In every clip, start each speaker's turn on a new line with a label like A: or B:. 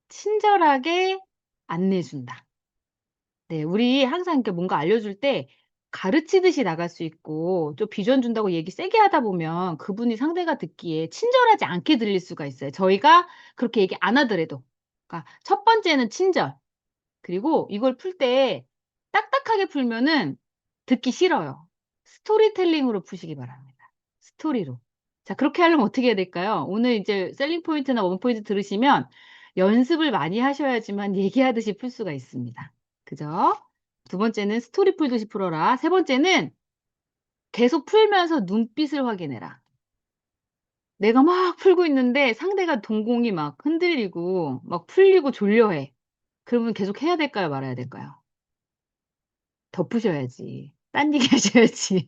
A: 친절하게 안내해 준다. 네. 우리 항상 이렇게 뭔가 알려줄 때 가르치듯이 나갈 수 있고 좀 비전 준다고 얘기 세게 하다 보면 그분이 상대가 듣기에 친절하지 않게 들릴 수가 있어요, 저희가 그렇게 얘기 안 하더라도. 그러니까 첫 번째는 친절. 그리고 이걸 풀 때 딱딱하게 풀면은 듣기 싫어요. 스토리텔링으로 푸시기 바랍니다. 스토리로. 자, 그렇게 하려면 어떻게 해야 될까요? 오늘 이제 셀링 포인트나 원 포인트 들으시면 연습을 많이 하셔야지만 얘기하듯이 풀 수가 있습니다. 그죠? 두 번째는 스토리 풀듯이 풀어라. 세 번째는 계속 풀면서 눈빛을 확인해라. 내가 막 풀고 있는데 상대가 동공이 막 흔들리고 막 풀리고 졸려해. 그러면 계속 해야 될까요? 말아야 될까요? 덮으셔야지. 딴 얘기 하셔야지.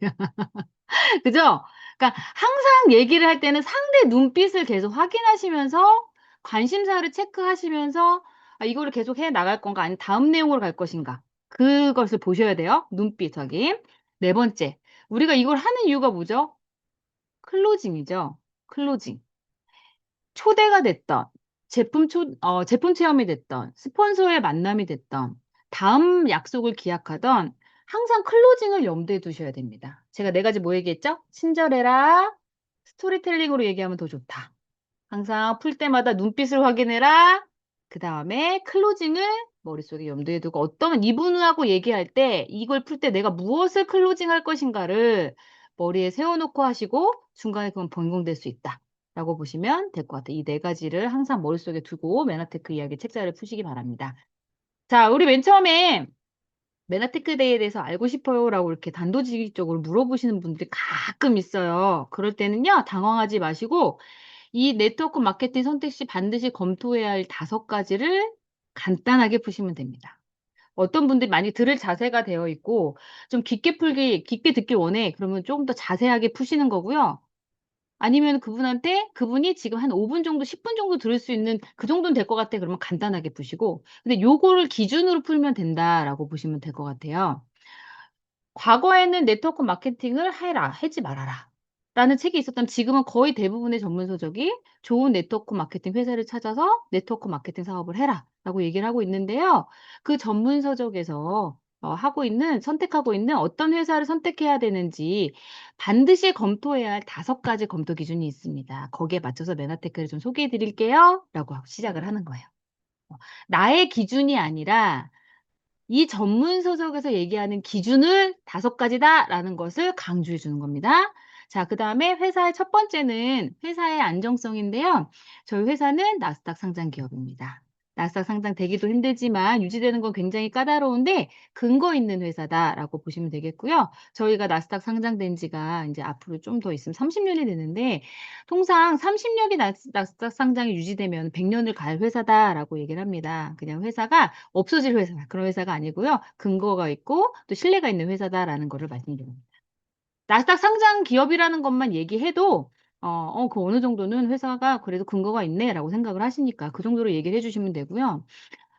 A: 그죠? 그러니까 항상 얘기를 할 때는 상대 눈빛을 계속 확인하시면서 관심사를 체크하시면서 '아 이거를 계속 해 나갈 건가 아니면 다음 내용으로 갈 것인가.' 그것을 보셔야 돼요, 눈빛 확인. 네 번째, 우리가 이걸 하는 이유가 뭐죠? 클로징이죠. 클로징. 초대가 됐든 제품 체험이 됐든 스폰서의 만남이 됐든 다음 약속을 기약하든 항상 클로징을 염두에 두셔야 됩니다. 제가 4 가지 뭐 얘기했죠? 친절해라. 스토리텔링으로 얘기하면 더 좋다. 항상 풀 때마다 눈빛을 확인해라. 그다음에 클로징을 머릿속에 염두에 두고 어떤 이분하고 얘기할 때 이걸 풀 때 내가 무엇을 클로징할 것인가를 머리에 세워 놓고 하시고 중간에 그건 변경될 수 있다라고 보시면 될 것 같아요. 이 4 가지를 항상 머릿속에 두고 맨하테크 이야기 책자를 푸시기 바랍니다. 자, 우리 맨 처음에 "맨하테크 데이에 대해서 알고 싶어요."라고 이렇게 단도직입적으로 물어보시는 분들이 가끔 있어요. 그럴 때는요, 당황하지 마시고 이 네트워크 마케팅 선택 시 반드시 검토해야 할 5 가지를 간단하게 푸시면 됩니다. 어떤 분들이 많이 들을 자세가 되어 있고 좀 깊게 듣길 원해. 그러면 쪼금 더 자세하게 푸시는 거고요. 아니면 그분이 지금 한 5분 정도 10분 정도 들을 수 있는 그 정도는 될 것 같아. 그러면 간단하게 푸시고 근데 요거를 기준으로 풀면 된다라고 보시면 될 것 같아요. 과거에는 "네트워크 마케팅을 해라. 하지 말아라." 라는 책이 있었다면 지금은 거의 대부분의 전문 서적이 "좋은 네트워크 마케팅 회사를 찾아서 네트워크 마케팅 사업을 해라."라고 얘기를 하고 있는데요. 그 전문 서적에서 선택하고 있는 어떤 회사를 선택해야 되는지 반드시 검토해야 할 5 가지 검토 기준이 있습니다. "거기에 맞춰서 메나테크를 좀 소개해 드릴게요."라고 하고 시작을 하는 거예요. 어 나의 기준이 아니라 이 전문 서적에서 얘기하는 기준을 5 가지다라는 것을 강조해 주는 겁니다. 자, 그다음에 회사의 첫 번째는 회사의 안정성인데요. 저희 회사는 나스닥 상장 기업입니다. 나스닥 상장되기도 힘들지만 유지되는 건 굉장히 까다로운데 "근거 있는 회사다."라고 보시면 되겠고요. 저희가 나스닥 상장된 지가 인제 앞으로 좀 더 있으면 30 년이 되는데 통상 30 년이 나스닥 상장이 유지되면 "100 년을 갈 회사다."라고 얘기를 합니다. 그냥 회사가 없어질 회사 그런 회사가 아니고요. 근거가 있고 또 신뢰가 있는 회사다라는 거를 말씀드립니다. 나스닥 상장 기업이라는 것만 얘기해도 그 어느 정도는 '회사가 그래도 근거가 있네.'라고 생각을 하시니까 그 정도로 얘기를 해 주시면 되고요.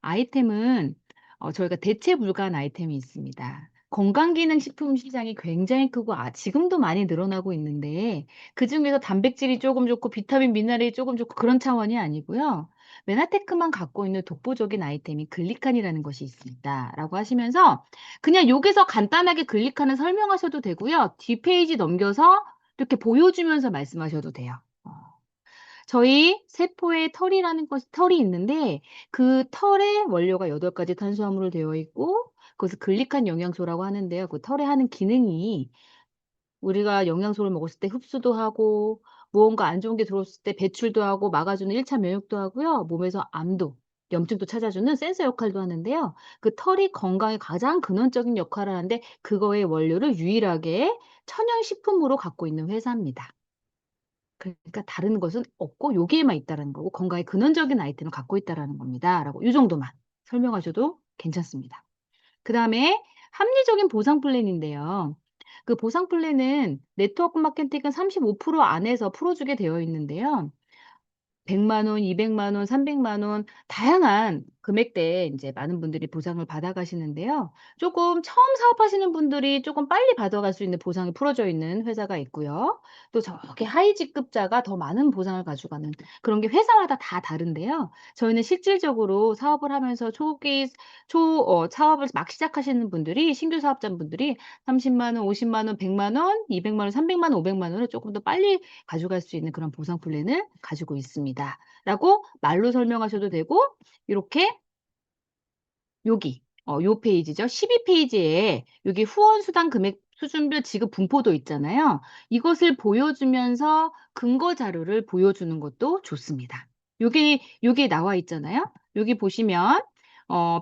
A: 아이템은 저희가 대체 불가한 아이템이 있습니다. 건강기능식품 시장이 굉장히 크고 지금도 많이 늘어나고 있는데 그중에서 단백질이 쪼금 좋고 비타민, 미네랄이 쪼금 좋고 그런 차원이 아니고요. 메나테크만 갖고 있는 독보적인 아이템이 글리칸이라는 것이 있습니다."라고 하시면서 그냥 여기서 간단하게 글리칸을 설명하셔도 되고요. 뒷페이지 넘겨서 이렇게 보여주면서 말씀하셔도 돼요. 어. 저희 세포에 털이 있는데 그 털의 원료가 8 가지 탄수화물로 되어 있고 그것을 글리칸 영양소라고 하는데요. 그 털에 하는 기능이 우리가 영양소를 먹었을 때 흡수도 하고 무언가 안 좋은 게 들어왔을 때 배출도 하고 막아주는 1차 면역도 하고요. 몸에서 암도, 염증도 찾아주는 센서 역할도 하는데요. 그 털이 건강에 가장 근원적인 역할을 하는데 그거의 원료를 유일하게 천연 식품으로 갖고 있는 회사입니다. 그러니까 다른 것은 없고 여기에만 있다라는 거고 건강의 근원적인 아이템을 갖고 있다라는 겁니다.'라고 요 정도만 설명하셔도 괜찮습니다. 그다음에 합리적인 보상 플랜인데요. 그 보상 플랜은 네트워크 마케팅은 35% 안에서 풀어 주게 되어 있는데요. 100만 원, 200만 원, 300만 원 다양한 금액대에 인제 많은 분들이 보상을 받아 가시는데요. 쪼끔 처음 사업하시는 분들이 쪼끔 빨리 받아갈 수 있는 보상이 풀어져 있는 회사가 있고요. 또 저렇게 하위 직급자가 더 많은 보상을 가져가는 그런 게 회사마다 다 다른데요. 저희는 실질적으로 사업을 하면서 초기 사업을 막 시작하시는 분들이 신규 사업자분들이 30만 원, 50만 원, 100만 원, 200만 원, 300만 원, 500만 원을 쪼끔 더 빨리 가져갈 수 있는 그런 보상 플랜을 가지고 있습니다. 라고 말로 설명하셔도 되고 요렇게 여기 요 페이지죠. 12 페이지에 여기 후원 수당 금액 수준별 지급 분포도 있잖아요. 이것을 보여주면서 근거 자료를 보여주는 것도 좋습니다. 요게 나와 있잖아요. 여기 보시면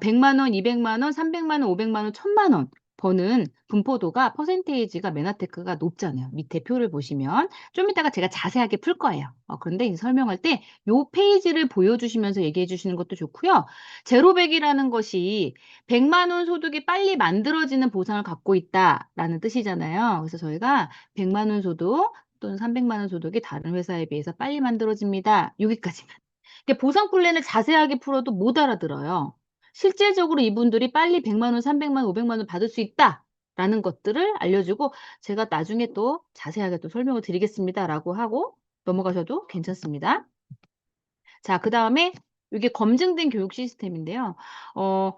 A: 100만 원, 200만 원, 300만 원, 500만 원, 1000만 원 버는 분포도가 퍼센테이지가 메나테크가 높잖아요. 밑에 표를 보시면 좀 이따가 제가 자세하게 풀 거예요. 그런데 이 설명할 때 요 페이지를 보여주시면서 얘기해 주시는 것도 좋고요. 제로백이라는 것이 100만 원 소득이 빨리 만들어지는 보상을 갖고 있다라는 뜻이잖아요. 그래서 저희가 100만 원 소득 또는 300만 원 소득이 다른 회사에 비해서 빨리 만들어집니다. 여기까지만. 이게 보상 플랜을 자세하게 풀어도 못 알아들어요. 실질적으로 이분들이 빨리 100만 원, 300만 원, 500만 원 받을 수 있다라는 것들을 알려주고 제가 나중에 또 자세하게 또 설명을 드리겠습니다라고 하고 넘어가셔도 괜찮습니다. 자, 그다음에 이게 검증된 교육 시스템인데요. 어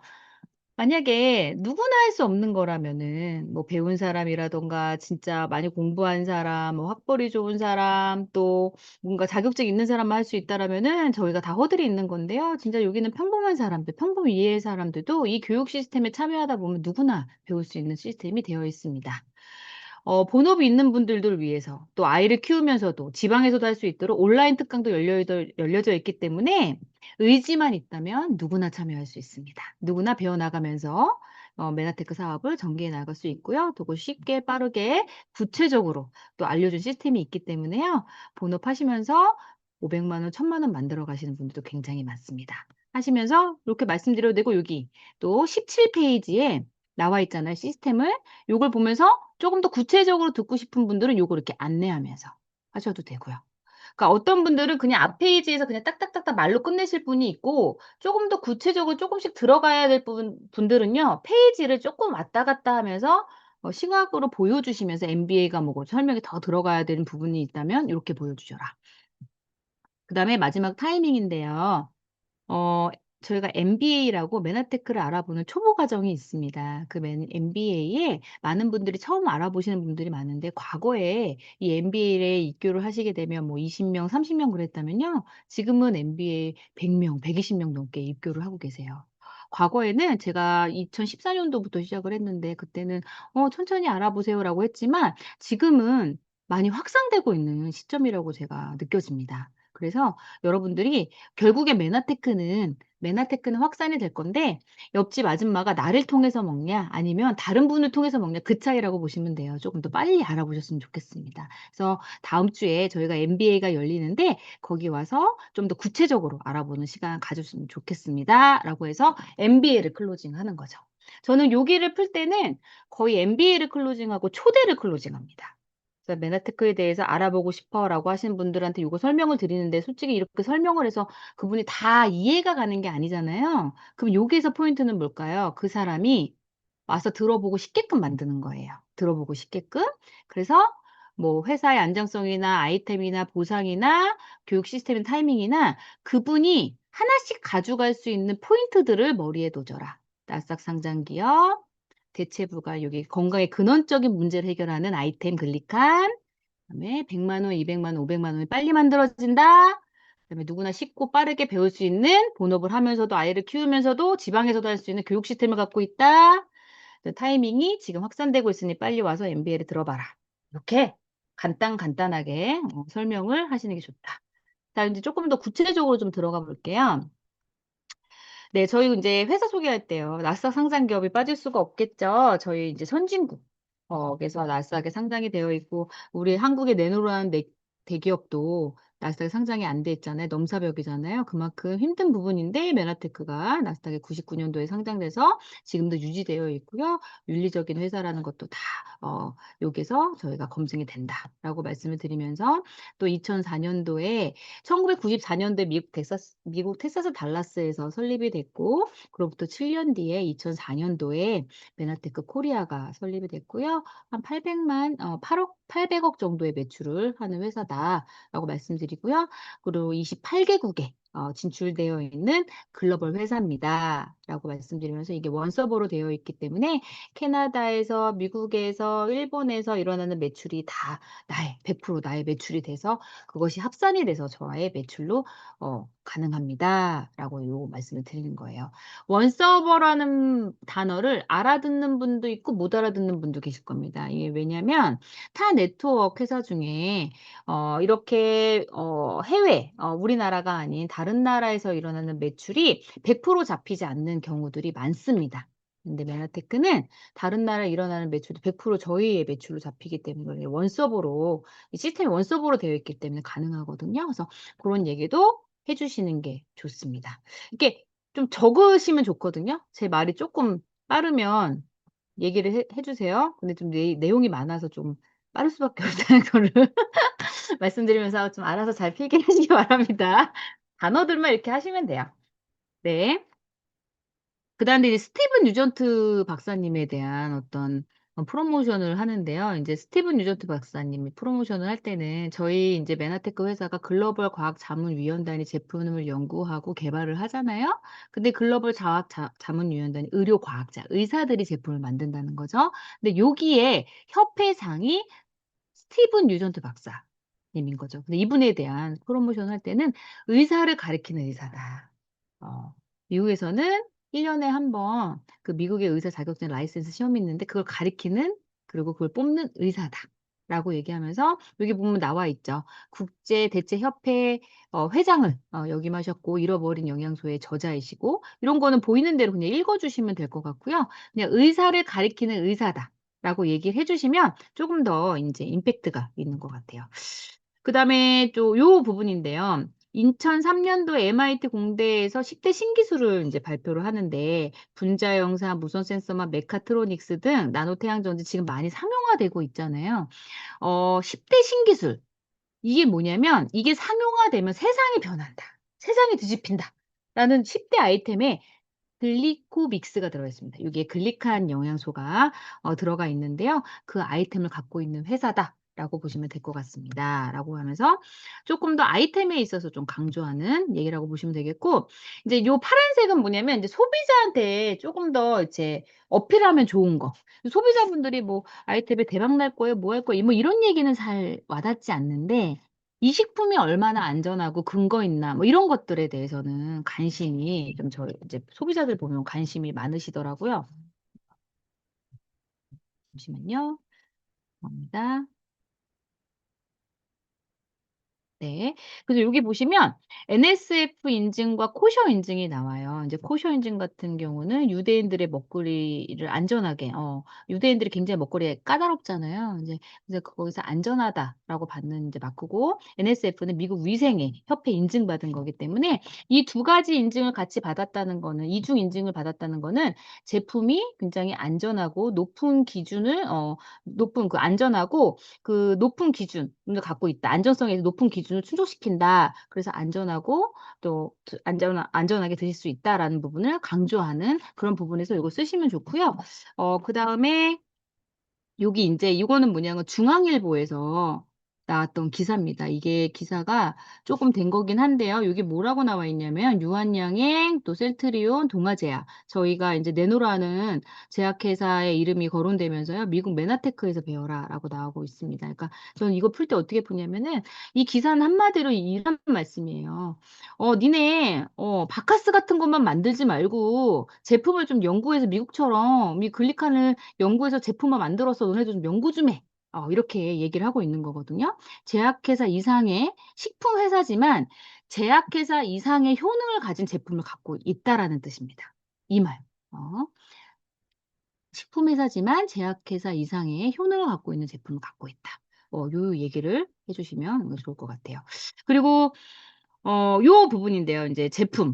A: 만약에 누구나 할 수 없는 거라면은 뭐 배운 사람이라든가 진짜 많이 공부한 사람, 뭐 학벌이 좋은 사람, 또 뭔가 자격증 있는 사람만 할 수 있다라면은 저희가 다 허들이 있는 건데요. 진짜 여기는 평범한 사람들, 평범 이해의 사람들도 이 교육 시스템에 참여하다 보면 누구나 배울 수 있는 시스템이 되어 있습니다. 본업이 있는 분들을 위해서 또 아이를 키우면서도 지방에서도 할 수 있도록 온라인 특강도 열려져 있기 때문에 의지만 있다면 누구나 참여할 수 있습니다. 누구나 배워나가면서 메나테크 사업을 전개해 나갈 수 있고요. 또 쉽게 빠르게 구체적으로 또 알려준 시스템이 있기 때문에요. 본업하시면서 500만 원, 1000만 원 만들어 가시는 분들도 굉장히 많습니다. 하시면서 이렇게 말씀드려도 되고 여기 또 17 페이지에 나와 있잖아요, 시스템을. 요걸 보면서 쪼금 더 구체적으로 듣고 싶은 분들은 요거 이렇게 안내하면서 하셔도 되고요. 그러니까 어떤 분들은 그냥 앞 페이지에서 그냥 딱딱딱딱 말로 끝내실 분이 있고 쪼금 더 구체적으로 쪼금씩 들어가야 될 분들은요. 페이지를 쪼끔 왔다 갔다 하면서 시각으로 보여주시면서 MBA 과목으로 설명이 더 들어가야 되는 부분이 있다면 요렇게 보여주셔라. 그다음에 마지막 타이밍인데요. 어 저희가 MBA라고 메나테크를 알아보는 초보 과정이 있습니다. 그 MBA에 많은 분들이 처음 알아보시는 분들이 많은데 과거에 이 MBA에 입교를 하시게 되면 뭐 20명, 30명 그랬다면요. 지금은 MBA 100명, 120명 넘게 입교를 하고 계세요. 과거에는 제가 2014년도부터 시작을 했는데 그때는 천천히 알아보세요라고 했지만 지금은 많이 확산되고 있는 시점이라고 제가 느껴집니다. 그래서 여러분들이 결국에 메나테크는 확산이 될 건데 옆집 아줌마가 나를 통해서 먹냐 아니면 다른 분을 통해서 먹냐 그 차이라고 보시면 돼요. 조금 더 빨리 알아보셨으면 좋겠습니다. 그래서 다음 주에 저희가 MBA가 열리는데 거기 와서 좀 더 구체적으로 알아보는 시간 가졌으면 좋겠습니다.라고 해서 MBA를 클로징하는 거죠. 저는 여기를 풀 때는 거의 MBA를 클로징하고 초대를 클로징합니다. 그래서 "메나테크에 대해서 알아보고 싶어."라고 하시는 분들한테 요거 설명을 드리는데 솔직히 이렇게 설명을 해서 그분이 다 이해가 가는 게 아니잖아요. 그럼 여기에서 포인트는 뭘까요? 그 사람이 와서 들어보고 싶게끔 만드는 거예요. 들어보고 싶게끔. 그래서 뭐 회사의 안정성이나 아이템이나 보상이나 교육 시스템의 타이밍이나 그분이 하나씩 가져갈 수 있는 포인트들을 머리에 놓으라. 나스닥 상장 기업, 대체부가 여기 건강의 근원적인 문제를 해결하는 아이템 클릭한 그다음에 100만 원, 200만 원, 500만 원이 빨리 만들어진다. 그다음에 누구나 쉽고 빠르게 배울 수 있는 본업을 하면서도 아이를 키우면서도 지방에서도 할 수 있는 교육 시스템을 갖고 있다. 그 타이밍이 지금 확산되고 있으니 빨리 와서 MBA를 들어봐라. 이렇게 간단하게 설명을 하시는 게 좋다. 자, 이제 조금 더 구체적으로 좀 들어가 볼게요. 네, 저희 인제 회사 소개할 때요. 나스닥 상장 기업이 빠질 수가 없겠죠. 저희 이제 선진국. 그래서 나스닥에 상장이 되어 있고 우리 한국에 내놓으라는 대기업도 나스닥에 상장이 안 돼 있잖아요. 넘사벽이잖아요. 그만큼 힘든 부분인데 메나테크가 나스닥에 99년도에 상장돼서 지금도 유지되어 있고요. 윤리적인 회사라는 것도 다 여기서 저희가 검증이 된다라고 말씀을 드리면서 또 2004년도에 1994년도에 미국 텍사스 달라스에서 설립이 됐고 그로부터 7년 뒤에 2004년도에 메나테크 코리아가 설립이 됐고요. 한 800억 정도의 매출을 하는 회사다라고 말씀드리고요. 그리고 28개국에 진출되어 있는 글로벌 회사입니다라고 말씀드리면서 이게 원서버로 되어 있기 때문에 캐나다에서, 미국에서, 일본에서 일어나는 매출이 다 100% 나의 매출이 돼서 그것이 합산이 돼서 저와의 매출로 가능합니다라고 요 말씀을 드리는 거예요. 원서버라는 단어를 알아듣는 분도 있고 못 알아듣는 분도 계실 겁니다. 이게 왜냐면 타 네트워크 회사 중에 이렇게 해외, 우리나라가 아닌 다른 나라에서 일어나는 매출이 100% 잡히지 않는 경우들이 많습니다. 근데 메나테크는 다른 나라에 일어나는 매출이 100% 저희의 매출로 잡히기 때문에 원서버로, 이 시스템이 원서버로 되어 있기 때문에 가능하거든요. 그래서 그런 얘기도 해주시는 게 좋습니다. 이렇게 좀 적으시면 좋거든요. 제 말이 조금 빠르면 얘기를 해주세요. 근데 좀 내용이 많아서 좀 빠를 수밖에 없다는 거를 말씀드리면서 좀 알아서 잘 필기하시기 바랍니다. 단어들만 이렇게 하시면 돼요. 네. 그다음에 이제 스티븐 유전트 박사님에 대한 어떤 프로모션을 하는데요. 인제 스티븐 유전트 박사님이 프로모션을 할 때는 저희 인제 메나테크 회사가 글로벌 과학자문위원단이 제품을 연구하고 개발을 하잖아요. 근데 글로벌 자문위원단이 의료과학자, 의사들이 제품을 만든다는 거죠. 근데 여기에 협회장이 스티븐 유전트 박사님인 거죠. 근데 이분에 대한 프로모션을 할 때는 의사를 가리키는 의사다. 어 미국에서는 1 년에 한 번 그 미국의 의사 자격증 라이센스 시험이 있는데 그걸 가리키는 그리고 그걸 뽑는 의사다라고 얘기하면서 여기 보면 나와 있죠. 국제 대체 협회 회장을 역임하셨고 잃어버린 영양소의 저자이시고 이런 거는 보이는 대로 그냥 읽어 주시면 될 것 같고요. 그냥 의사를 가리키는 의사다라고 얘기를 해 주시면 쪼금 더 인제 임팩트가 있는 것 같아요. 그다음에 또 요 부분인데요. 2003 년도 MIT 공대에서 10대 신기술을 인제 발표를 하는데 분자 영상, 무선 센서막 메카트로닉스 등 나노 태양 전지 지금 많이 상용화되고 있잖아요. 10대 신기술 이게 뭐냐면 이게 상용화되면 '세상이 변한다. 세상이 뒤집힌다.'라는 10대 아이템에 글리코믹스가 들어가 있습니다. 여기에 글리칸 영양소가 들어가 있는데요. "그 아이템을 갖고 있는 회사다."라고 보시면 될 것 같습니다.'라고 하면서 쪼끔 더 아이템에 있어서 좀 강조하는 얘기라고 보시면 되겠고 인제 요 파란색은 뭐냐면 인제 소비자한테 쪼금 더 이제 어필하면 좋은 거. 소비자분들이 뭐 "아이템이 대박 날 거예요. 뭐 할 거예요." 뭐 이런 얘기는 잘 와닿지 않는데 이 식품이 얼마나 안전하고 근거 있나 뭐 이런 것들에 대해서는 관심이 좀 저희 이제 소비자들 보면 관심이 많으시더라고요. 잠시만요. 봅니다. 네. 그래서 여기 보시면 NSF 인증과 코셔 인증이 나와요. 인제 코셔 인증 같은 경우는 유대인들의 먹거리를 안전하게 유대인들이 굉장히 먹거리에 까다롭잖아요. 인제 그래서 거기서 "안전하다."라고 받는 인제 마크고 NSF는 미국 위생회 협회 인증받은 거기 때문에 이 두 가지 인증을 같이 받았다는 거는 이중 인증을 받았다는 거는 제품이 굉장히 안전하고 높은 기준을 높은 그 안전하고 그 높은 기준을 갖고 있다. 안전성에 높은 기준을 충족시킨다. 그래서 안전하고 또 안전하게 드실 수 있다라는 부분을 강조하는 그런 부분에서 요거 쓰시면 좋고요. 그다음에 여기 인제 이거는 뭐냐면 중앙일보에서 나왔던 기사입니다. 이게 기사가 쪼끔 된 거긴 한데요. 여기 뭐라고 나와 있냐면 유한양행 또 셀트리온, 동아제약 저희가 인제 내노라는 제약회사의 이름이 거론되면서요. "미국 메나테크에서 배워라."라고 나오고 있습니다. 그러니까 저는 이거 풀 때 어떻게 푸냐면은 이 기사는 한마디로 이런 말씀이에요. 니네 바카스 같은 것만 만들지 말고 제품을 좀 연구해서 미국처럼 이 글리칸을 연구해서 제품을 만들어서 너네도 좀 연구 좀 해. 이렇게 얘기를 하고 있는 거거든요. 제약회사 이상의 식품 회사지만 제약회사 이상의 효능을 가진 제품을 갖고 있다라는 뜻입니다. 이 말. 어 식품 회사지만 제약회사 이상의 효능을 갖고 있는 제품을 갖고 있다. 요 얘기를 해 주시면 좋을 것 같아요. 그리고 요 부분인데요. 인제 제품.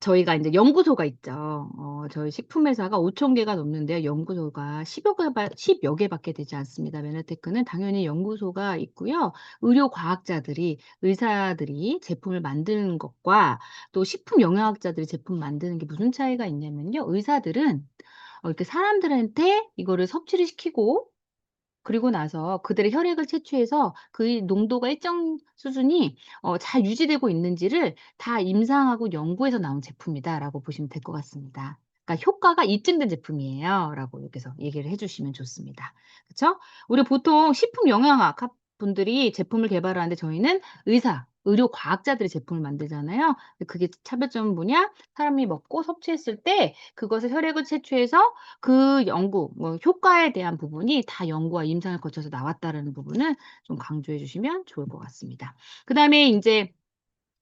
A: 저희가 인제 연구소가 있죠. 저희 식품회사가 5천 개가 넘는데요. 연구소가 10여 개밖에 되지 않습니다. 메나테크는 당연히 연구소가 있고요. 의료 과학자들이 의사들이 제품을 만드는 것과 또 식품 영양학자들이 제품 만드는 게 무슨 차이가 있냐면요. 의사들은 이렇게 사람들한테 이거를 섭취를 시키고 그리고 나서 그들의 혈액을 채취해서 그 농도가 일정 수준이 잘 유지되고 있는지를 다 임상하고 연구해서 나온 제품이다라고 보시면 될 것 같습니다. 그러니까 "효과가 입증된 제품이에요."라고 여기서 얘기를 해 주시면 좋습니다. 그쵸? 우리 보통 식품 영양학 분들이 제품을 개발하는데 저희는 의료 과학자들이 제품을 만들잖아요. 근데 그게 차별점은 뭐냐? 사람이 먹고 섭취했을 때 그것을 혈액을 채취해서 그 연구 효과에 대한 부분이 다 연구와 임상을 거쳐서 나왔다라는 부분을 좀 강조해 주시면 좋을 것 같습니다. 그다음에 인제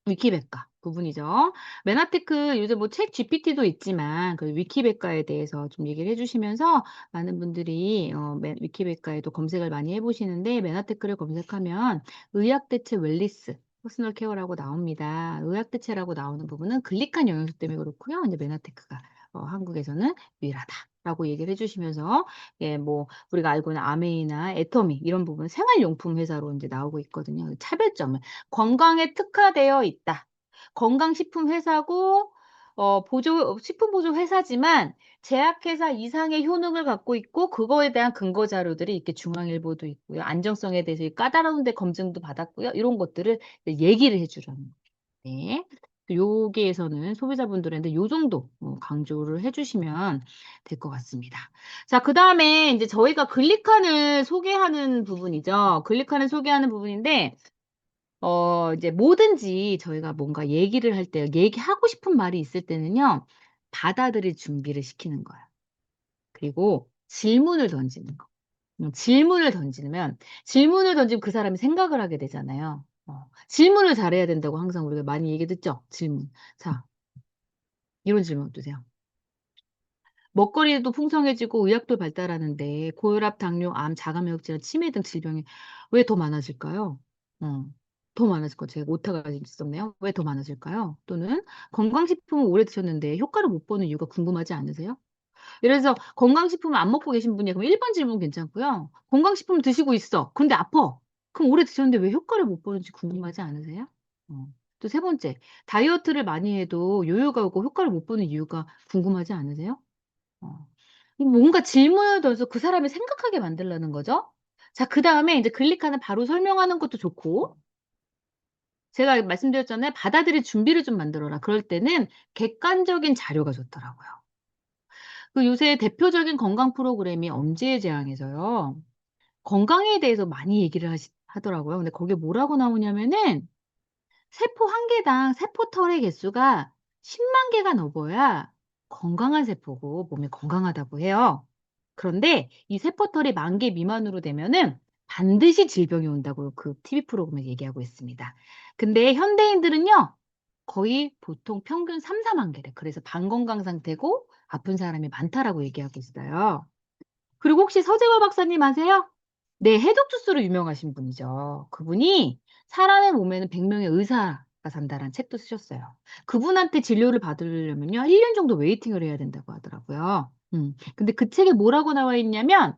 A: 위키백과 부분이죠. 메나테크 요즘 뭐 챗GPT도 있지만 그 위키백과에 대해서 좀 얘기를 해 주시면서 많은 분들이 메 위키백과에도 검색을 많이 해 보시는데 메나테크를 검색하면 의학대체 웰니스 퍼스널 케어라고 나옵니다. 의학대체라고 나오는 부분은 글리칸 영양소 때문에 그렇고요. 인제 메나테크가 한국에서는 유일하다라고 얘기를 해 주시면서 예 뭐 우리가 알고 있는 아메이나 애터미 이런 부분은 생활용품 회사로 인제 나오고 있거든요. 그 차별점을 건강에 특화되어 있다. 건강식품 회사고 보조 식품 보조 회사지만 제약회사 이상의 효능을 갖고 있고 그거에 대한 근거 자료들이 이렇게 중앙일보도 있고요. 안정성에 대해서 까다로운데 검증도 받았고요. 이런 것들을 이제 얘기를 해 주라는 거예요. 네. 여기에서는 소비자분들한테 요 정도 강조를 해 주시면 될 것 같습니다. 자 그다음에 인제 저희가 글리칸을 소개하는 부분이죠. 글리칸을 소개하는 부분인데 이제 뭐든지 저희가 뭔가 얘기를 할 때 얘기하고 싶은 말이 있을 때는요. 받아들일 준비를 시키는 거예요. 그리고 질문을 던지는 거. 질문을 던지면 그 사람이 생각을 하게 되잖아요. 질문을 잘해야 된다고 항상 우리가 많이 얘기 듣죠? 질문. 자 이런 질문 어떠세요? 먹거리도 풍성해지고 의학도 발달하는데 고혈압, 당뇨, 암, 자가면역질환, 치매 등 질병이 왜 더 많아질까요? 어. 더 많아질 거 제가 오타가 있었네요. 왜 더 많아질까요? 또는 건강식품을 오래 드셨는데 효과를 못 보는 이유가 궁금하지 않으세요? 예를 들어서 건강식품을 안 먹고 계신 분이야. 그럼 1번 질문 괜찮고요. 건강식품을 드시고 있어. 근데 아파. 그럼 오래 드셨는데 왜 효과를 못 보는지 궁금하지 않으세요? 또 세 번째, 다이어트를 많이 해도 요요가 오고 효과를 못 보는 이유가 궁금하지 않으세요? 어. 뭔가 질문을 던져서 그 사람이 생각하게 만들라는 거죠. 자 그다음에 인제 글리칸을 바로 설명하는 것도 좋고 제가 말씀드렸잖아요. 받아들일 준비를 좀 만들어라. 그럴 때는 객관적인 자료가 좋더라고요. 그 요새 대표적인 건강 프로그램이 엄지의 재앙에서요. 건강에 대해서 많이 얘기를 하더라고요. 근데 거기에 뭐라고 나오냐면은 세포 한 개당 세포털의 개수가 10만 개가 넘어야 건강한 세포고 몸이 건강하다고 해요. 그런데 이 세포털이 10,000개 미만으로 되면은 반드시 질병이 온다고 그 TV 프로그램에서 얘기하고 있습니다. 근데 현대인들은요. 거의 보통 평균 3-4만 개래. 그래서 반건강 상태고 아픈 사람이 많다라고 얘기하고 있어요. 그리고 혹시 서재걸 박사님 아세요? 네. 해독 주스로 유명하신 분이죠. 그분이 "사람의 몸에는 100 명의 의사가 산다."라는 책도 쓰셨어요. 그분한테 진료를 받으려면요 1년 정도 웨이팅을 해야 된다고 하더라고요. 근데 그 책에 뭐라고 나와 있냐면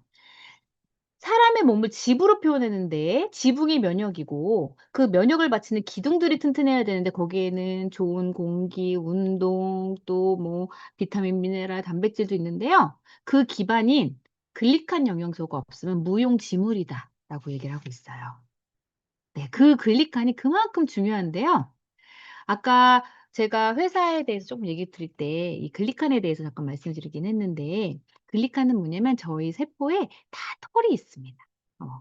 A: 사람의 몸을 집으로 표현했는데 지붕이 면역이고 그 면역을 바치는 기둥들이 튼튼해야 되는데 거기에는 좋은 공기, 운동 또 뭐 비타민, 미네랄, 단백질도 있는데요. 그 기반인 글리칸 영양소가 없으면 무용지물이다라고 얘기를 하고 있어요. 네. 그 글리칸이 그만큼 중요한데요. 아까 제가 회사에 대해서 쪼금 얘기 드릴 때 이 글리칸에 대해서 잠깐 말씀드리긴 했는데 글리칸은 뭐냐면 저희 세포에 다 털이 있습니다.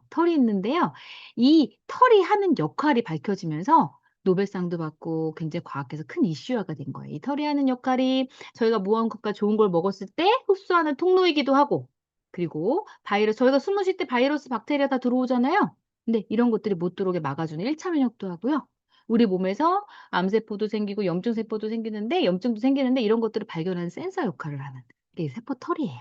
A: 털이 있는데요. 이 털이 하는 역할이 밝혀지면서 노벨상도 받고 굉장히 과학계에서 큰 이슈화가 된 거예요. 이 털이 하는 역할이 저희가 무언가 좋은 걸 먹었을 때 흡수하는 통로이기도 하고 그리고 저희가 숨을 쉴 때 바이러스, 박테리아 다 들어오잖아요. 근데 이런 것들이 못 들어오게 막아주는 1차 면역도 하고요. 우리 몸에서 암세포도 생기고 염증 세포도 생기는데 염증도 생기는데 이런 것들을 발견하는 센서 역할을 하는 게 이 세포털이에요.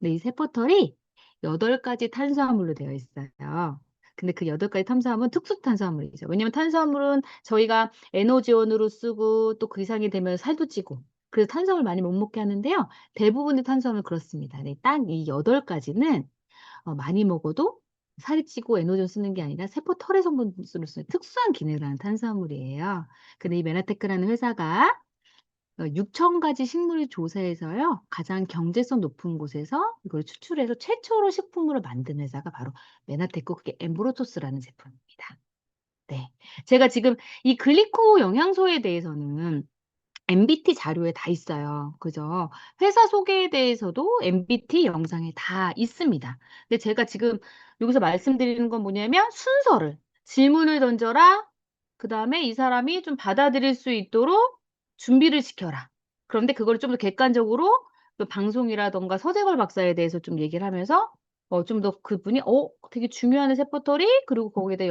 A: 근데 이 세포털이 8 가지 탄수화물로 되어 있어요. 근데 그 8가지 탄수화물은 특수 탄수화물이죠. 왜냐면 탄수화물은 저희가 에너지원으로 쓰고 또 그 이상이 되면 살도 찌고 그래서 탄수화물 많이 못 먹게 하는데요. 대부분의 탄수화물 그렇습니다. 네, 딱 이 8가지는 많이 먹어도 살이 찌고 에너지를 쓰는 게 아니라 세포 털의 성분으로 쓰는 특수한 기능을 하는 탄수화물이에요. 근데 이 메나테크라는 회사가 6천 가지 식물을 조사해서요. 가장 경제성 높은 곳에서 이걸 추출해서 최초로 식품으로 만든 회사가 바로 메나테크 그게 엠브로토스라는 제품입니다. 네. 제가 지금 이 글리코 영양소에 대해서는 MBT 자료에 다 있어요. 그죠? 회사 소개에 대해서도 MBT 영상에 다 있습니다. 근데 제가 지금 여기서 말씀드리는 건 뭐냐면 순서를 질문을 던져라. 그다음에 이 사람이 좀 받아들일 수 있도록 준비를 시켜라. 그런데 그거를 좀 더 객관적으로 그 방송이라든가 서재걸 박사에 대해서 좀 얘기를 하면서 좀 더 그분이 되게 중요한 세포털이 그리고 거기에 대해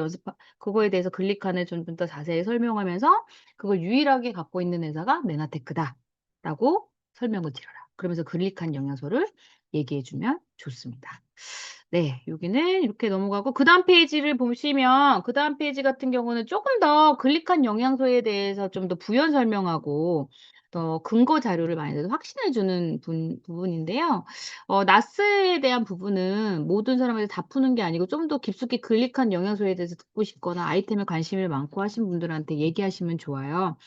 A: 그거에 대해서 글리칸을 좀 더 자세히 설명하면서 그걸 유일하게 갖고 있는 회사가 메나테크다라고 설명을 드려라. 그러면서 글리칸 영양소를 얘기해 주면 좋습니다. 네. 여기는 이렇게 넘어가고 그다음 페이지를 보시면 그다음 페이지 같은 경우는 쪼금 더 글리칸 영양소에 대해서 좀 더 부연 설명하고 더 근거 자료를 많이 확신해 주는 부분인데요. 나스에 대한 부분은 모든 사람한테 다 푸는 게 아니고 좀 더 깊숙이 글리칸 영양소에 대해서 듣고 싶거나 아이템에 관심이 많고 하신 분들한테 얘기하시면 좋아요.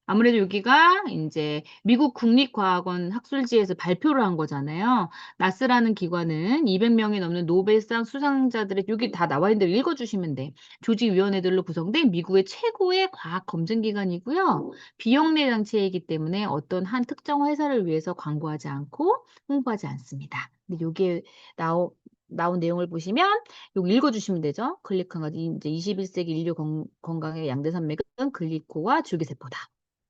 A: 아무래도 여기가 인제 미국 국립과학원 학술지에서 발표를 한 거잖아요. 나스라는 기관은 200 명이 넘는 노벨상 수상자들의 여기 다 나와 있는 대로 읽어 주시면 돼. 조직위원회들로 구성된 미국의 최고의 과학 검증 기관이고요. 비영리 단체이기 때문에 어떤 한 특정 회사를 위해서 광고하지 않고 홍보하지 않습니다. 근데 여기에 나온 내용을 보시면 요거 읽어 주시면 되죠. 글리칸과 인제 "21세기 인류 건강의 양대 산맥은 글리코와 줄기세포다."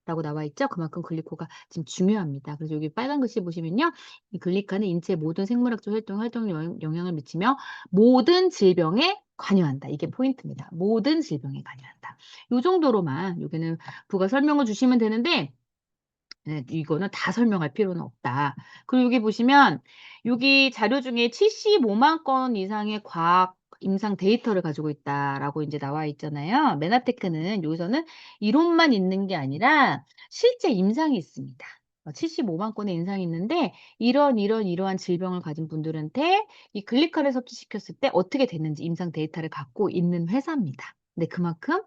A: 라고 나와 있죠. 그만큼 글리코가 지금 중요합니다. 그래서 여기 빨간 글씨 보시면요. 이 글리칸은 인체의 모든 생물학적 활동에 영향을 미치며 모든 질병에 관여한다. 이게 포인트입니다. 모든 질병에 관여한다. 요 정도로만 여기는 부가 설명을 주시면 되는데 네, 이거는 다 설명할 필요는 없다. 그리고 여기 보시면 여기 자료 중에 75만 건 이상의 과학 임상 데이터를 가지고 있다라고 이제 나와 있잖아요. 메나테크는 여기서는 이론만 있는 게 아니라 실제 임상이 있습니다. 75만 건의 임상이 있는데 이러한 질병을 가진 분들한테 이 글리카를 섭취시켰을 때 어떻게 됐는지 임상 데이터를 갖고 있는 회사입니다. 근데 그만큼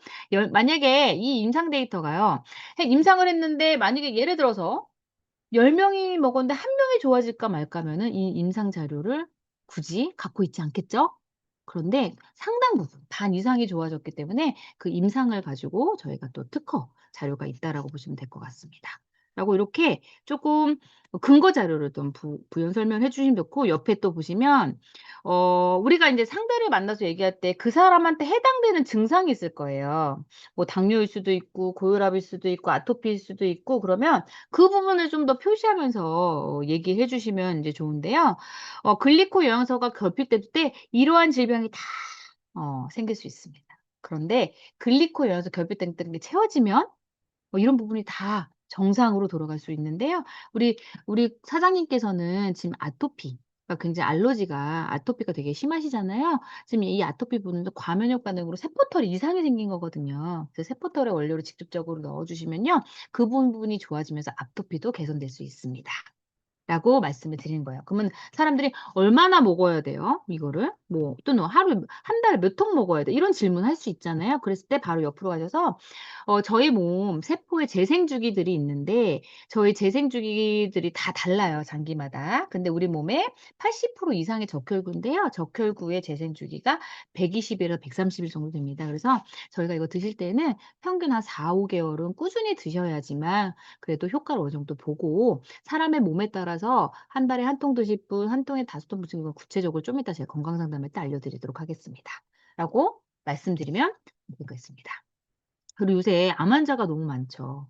A: 만약에 이 임상 데이터가요. 임상을 했는데 만약에 예를 들어서 10 명이 먹었는데 1 명이 좋아질까 말까 하면은 이 임상 자료를 굳이 갖고 있지 않겠죠? 그런데 상당 부분 반 이상이 좋아졌기 때문에 그 임상을 가지고 저희가 또 특허 자료가 있다라고 보시면 될 것 같습니다. 라고 이렇게 쪼끔 근거 자료를 좀 부연 설명해 주시면 좋고 옆에 또 보시면 우리가 인제 상대를 만나서 얘기할 때 그 사람한테 해당되는 증상이 있을 거예요. 뭐 당뇨일 수도 있고 고혈압일 수도 있고 아토피일 수도 있고 그러면 그 부분을 좀 더 표시하면서 얘기해 주시면 인제 좋은데요. 글리코 영양소가 결핍될 때 이러한 질병이 다 생길 수 있습니다. 그런데 글리코 영양소 결핍됐던 게 채워지면 이런 부분이 다 정상으로 돌아갈 수 있는데요. 우리 사장님께서는 지금 아토피가 굉장히 아토피가 되게 심하시잖아요. 지금 이 아토피 부분도 과면역 반응으로 세포털이 이상이 생긴 거거든요. 그래서 세포털의 원료를 직접적으로 넣어 주시면요. 그 부분이 좋아지면서 아토피도 개선될 수 있습니다. 라고 말씀을 드리는 거예요. 그러면 사람들이 "얼마나 먹어야 돼요? 이거를?" 뭐 또는 "하루에 한 달에 몇 통 먹어야 돼?" 이런 질문할 수 있잖아요. 그랬을 때 바로 옆으로 가셔서 저희 몸 세포의 재생 주기들이 있는데 저희 재생 주기들이 다 달라요, 장기마다. 근데 우리 몸에 80% 이상의 적혈구인데요. 적혈구의 재생 주기가 120 일에서 130일 정도 됩니다. 그래서 저희가 이거 드실 때는 평균 한 4-5 개월은 꾸준히 드셔야지만 그래도 효과를 어느 정도 보고 사람의 몸에 따라서 한 달에 한 통 드실 분, 한 통에 5통 드시는 건 구체적으로 좀 이따 제가 건강 상담할 때 알려드리도록 하겠습니다. 라고 말씀드리면 되겠습니다. 그리고 요새 암 환자가 너무 많죠.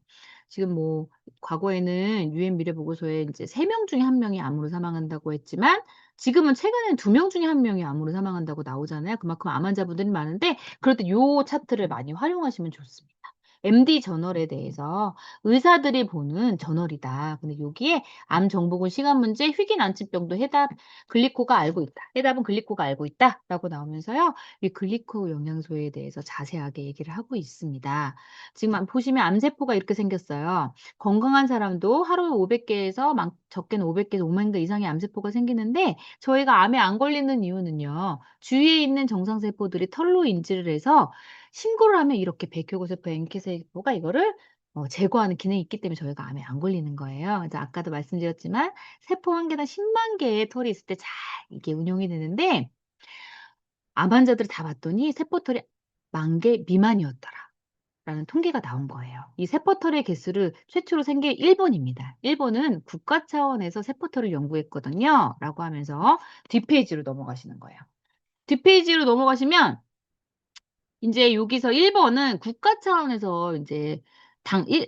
A: 지금 뭐 과거에는 유엔 미래 보고서에 인제 3명 중에 1 명이 암으로 사망한다고 했지만 지금은 최근에는 2명 중에 1 명이 암으로 사망한다고 나오잖아요. 그만큼 암 환자분들이 많은데 그럴 때 요 차트를 많이 활용하시면 좋습니다. MD 저널에 대해서 의사들이 보는 저널이다. 근데 여기에 암 정복은 시간 문제, 희귀 난치병도 해답 글리코가 알고 있다. 해답은 글리코가 알고 있다라고 나오면서요. 이 글리코 영양소에 대해서 자세하게 얘기를 하고 있습니다. 지금 보시면 암세포가 이렇게 생겼어요. 건강한 사람도 하루에 500개에서 적게는 500개에서 5만 개 이상의 암세포가 생기는데 저희가 암에 안 걸리는 이유는요. 주위에 있는 정상세포들이 털로 인지를 해서 신고를 하면 이렇게 백혈구세포, NK세포가 이거를 제거하는 기능이 있기 때문에 저희가 암에 안 걸리는 거예요. 그래서 아까도 말씀드렸지만 세포 한 개당 10만 개의 털이 있을 때 잘 이게 운용이 되는데 암 환자들을 다 봤더니 세포털이 10,000개 미만이었더라. 라는 통계가 나온 거예요. 이 세포털의 개수를 최초로 생긴 일본입니다. 일본은 국가 차원에서 세포털을 연구했거든요. 라고 하면서 뒷페이지로 넘어가시는 거예요. 뒷페이지로 넘어가시면 인제 여기서 1 번은 국가 차원에서 인제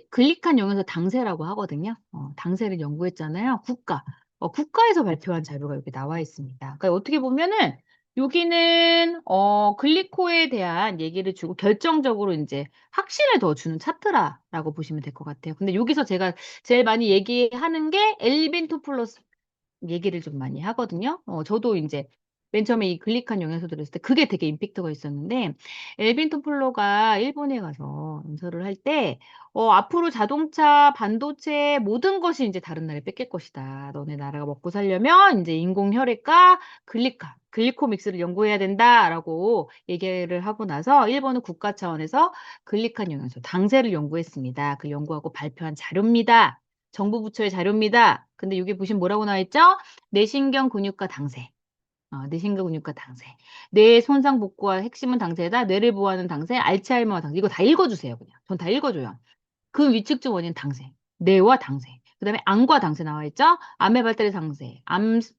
A: 글리칸 영양소 당세라고 하거든요. 당세를 연구했잖아요. 국가에서 발표한 자료가 여기 나와 있습니다. 그러니까 어떻게 보면은 여기는 글리코에 대한 얘기를 주고 결정적으로 인제 확신을 더 주는 차트라라고 보시면 될 것 같아요. 근데 여기서 제가 제일 많이 얘기하는 게 엘빈토플러스 얘기를 좀 많이 하거든요. 저도 인제 맨 처음에 이 글리칸 영양소 들었을 때 그게 되게 임팩트가 있었는데 엘빈 토플러가 일본에 가서 연설을 할 때 "앞으로 자동차, 반도체 모든 것이 인제 다른 나라에 뺏길 것이다. 너네 나라가 먹고 살려면 인제 인공 혈액과 글리코 믹스를 연구해야 된다."라고 얘기를 하고 나서 일본은 국가 차원에서 글리칸 영양소 당세를 연구했습니다. 그 연구하고 발표한 자료입니다. 정부 부처의 자료입니다. 근데 여기 보시면 뭐라고 나와 있죠? 뇌신경 근육과 당세. 뇌신경 근육과 당세. 뇌 손상 복구와 핵심은 당세다. 뇌를 보호하는 당세, 알츠하이머와 당세. 이거 다 읽어 주세요, 그냥. 전 다 읽어 줘요. 그 위축적 원인 당세. 뇌와 당세. 그다음에 암과 당세 나와 있죠? 암의 발달의 당세.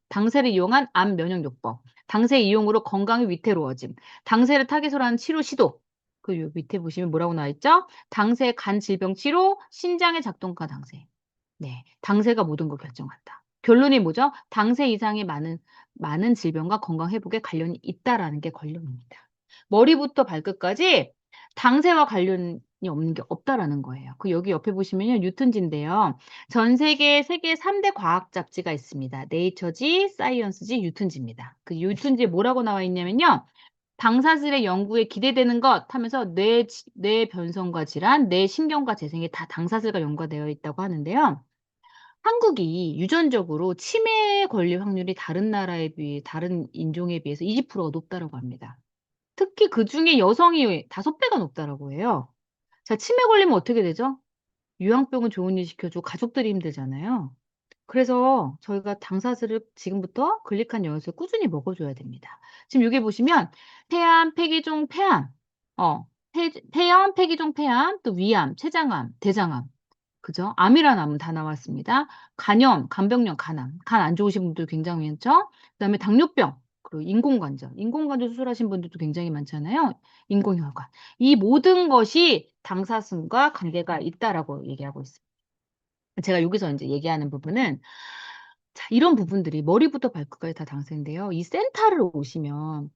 A: 당세를 이용한 암 면역요법. 당세 이용으로 건강이 위태로워짐. 당세를 타깃으로 하는 치료 시도. 그 요 밑에 보시면 뭐라고 나와 있죠? 당세 간 질병 치료, 신장의 작동과 당세. 네. 당세가 모든 걸 결정한다. 결론이 뭐죠? 당세 이상의 많은 질병과 건강 회복에 관련이 있다라는 게 결론입니다. 머리부터 발끝까지 당세와 관련이 없는 게 없다라는 거예요. 여기 옆에 보시면요. 뉴턴지인데요. 전 세계 3대 과학 잡지가 있습니다. 네이처지, 사이언스지, 뉴턴지입니다. 그 뉴턴지에 뭐라고 나와 있냐면요. "당사슬의 연구에 기대되는 것." 하면서 뇌 변성과 질환, 뇌 신경과 재생에 다 당사슬과 연관되어 있다고 하는데요. 한국이 유전적으로 치매에 걸릴 확률이 다른 인종에 비해서 20%가 높다라고 합니다. 특히 그중에 여성이 5배가 높다라고 해요. 자, 치매 걸리면 어떻게 되죠? 유황병은 좋은 일 시켜주고 가족들이 힘들잖아요. 그래서 저희가 당사슬을 지금부터 글리칸 영양소를 꾸준히 먹어 줘야 됩니다. 지금 여기 보시면 폐암, 폐기종, 폐암, 폐염, 폐기종 폐암, 또 위암, 췌장암, 대장암, 그죠? 암이라는 암은 다 나왔습니다. 간염, 간병령, 간암, 간 안 좋으신 분들 굉장히 많죠. 그다음에 당뇨병, 그리고 인공관절 수술하신 분들도 굉장히 많잖아요. 인공혈관. 이 모든 것이 당사순과 관계가 있다라고 얘기하고 있습니다. 제가 여기서 인제 얘기하는 부분은 자, 이런 부분들이 머리부터 발끝까지 다 당사인데요. 이 센터를 오시면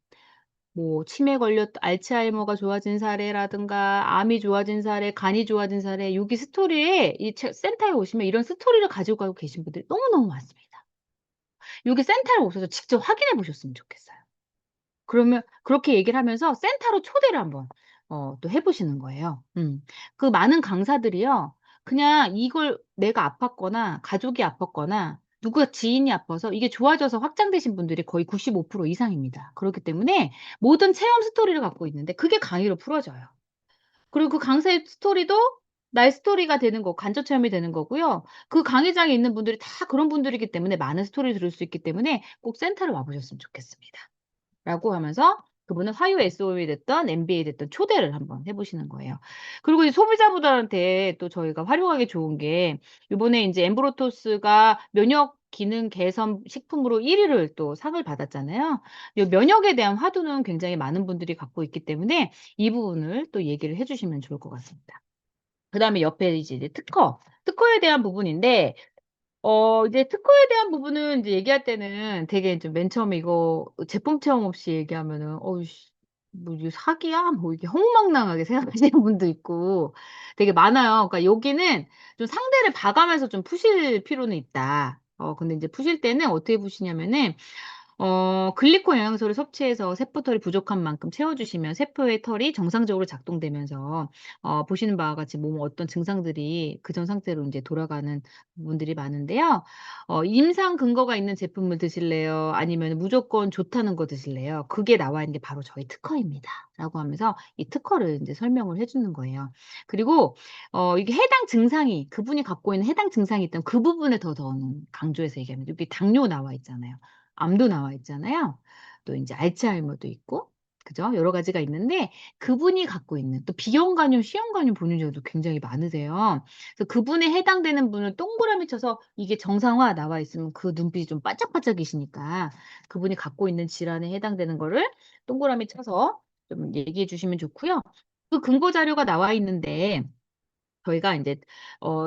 A: 뭐 치매 걸렸 알츠하이머가 좋아진 사례라든가 암이 좋아진 사례, 간이 좋아진 사례, 여기 스토리에 이 센터에 오시면 이런 스토리를 가지고 가고 계신 분들이 너무너무 많습니다. 여기 센터에 오셔서 직접 확인해 보셨으면 좋겠어요. 그러면 그렇게 얘기를 하면서 센터로 초대를 한번 또 해 보시는 거예요. 그 많은 강사들이요. 그냥 이걸 내가 아팠거나 가족이 아팠거나 누가 지인이 아파서 이게 좋아져서 확장되신 분들이 거의 95% 이상입니다. 그렇기 때문에 모든 체험 스토리를 갖고 있는데 그게 강의로 풀어져요. 그리고 그 강사의 스토리도 나의 스토리가 되는 거 간접 체험이 되는 거고요. 그 강의장에 있는 분들이 다 그런 분들이기 때문에 많은 스토리를 들을 수 있기 때문에 꼭 센터를 와 보셨으면 좋겠습니다. 라고 하면서 그분은 화요 SOE 됐든 MBA 됐든 초대를 한번 해 보시는 거예요. 그리고 이 소비자분들한테 또 저희가 활용하기 좋은 게 요번에 인제 엠브로토스가 면역 기능 개선 식품으로 1 위를 또 상을 받았잖아요. 요 면역에 대한 화두는 굉장히 많은 분들이 갖고 있기 때문에 이 부분을 또 얘기를 해 주시면 좋을 것 같습니다. 그다음에 옆에 이제 특허에 대한 부분인데 이제 특허에 대한 부분은 인제 얘기할 때는 되게 이제 맨 처음에 이거 제품 체험 없이 얘기하면은 뭐 이게 사기야? 뭐 이게 허무맹랑하게 생각하시는 분도 있고 되게 많아요. 그러니까 여기는 좀 상대를 봐가면서 좀 푸실 필요는 있다. 근데 인제 푸실 때는 어떻게 푸시냐면은 글리코 영양소를 섭취해서 세포털이 부족한 만큼 채워주시면 세포의 털이 정상적으로 작동되면서 보시는 바와 같이 몸 어떤 증상들이 그전 상태로 인제 돌아가는 부분들이 많은데요. 임상 근거가 있는 제품을 드실래요? 아니면은 무조건 좋다는 거 드실래요? 그게 나와 있는 게 바로 저희 특허입니다."라고 하면서 이 특허를 인제 설명을 해 주는 거예요. 그리고 이게 해당 증상이 그분이 갖고 있는 해당 증상이 있다면 그 부분에 더 저는 강조해서 얘기합니다. 여기 당뇨 나와 있잖아요. 암도 나와 있잖아요. 또 인제 알츠하이머도 있고 그죠? 여러 가지가 있는데 그분이 갖고 있는 또 비형간염, C형간염 보유자도 굉장히 많으세요. 그래서 그분에 해당되는 분을 동그라미 쳐서 이게 정상화 나와 있으면 그 눈빛이 좀 반짝반짝이시니까 그분이 갖고 있는 질환에 해당되는 거를 동그라미 쳐서 좀 얘기해 주시면 좋고요. 그 근거 자료가 나와 있는데 저희가 인제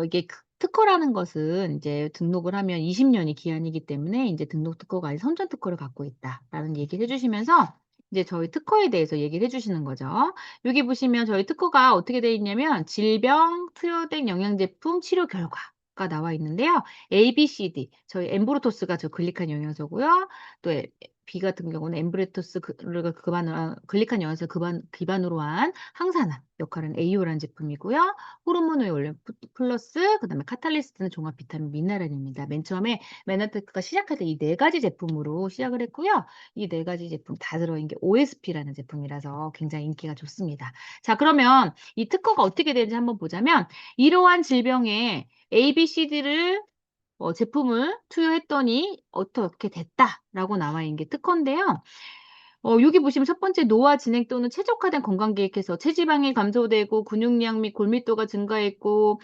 A: 이게 특허라는 것은 인제 등록을 하면 20 년이 기한이기 때문에 인제 등록 특허가 아닌 선전 특허를 갖고 있다라는 얘기를 해 주시면서 이제 저희 특허에 대해서 얘기를 해 주시는 거죠. 여기 보시면 저희 특허가 어떻게 되어 있냐면 질병 투여된 영양제품 치료 결과가 나와 있는데요. A, B, C, D 저희 엠브로토스가 저 글리칸 영양소고요. 또 B 같은 경우는 엠브레토스 를 글리칸 영양소를 기반으로 한 항산화 역할은 AO라는 제품이고요. 호르몬의 원료 플러스 그다음에 카탈리스트는 종합 비타민 미네랄입니다. 맨 처음에 메나테크가 시작할 때 이 네 가지 제품으로 시작을 했고요. 이 네 가지 제품 다 들어있는 게 OSP라는 제품이라서 굉장히 인기가 좋습니다. 자 그러면 이 특허가 어떻게 되는지 한번 보자면 이러한 질병에 ABCD를 제품을 투여했더니 "어떻게 됐다."라고 나와 있는 게 특허인데요. 여기 보시면 첫 번째 노화 진행 또는 최적화된 건강 계획에서 체지방이 감소되고 근육량 및 골밀도가 증가했고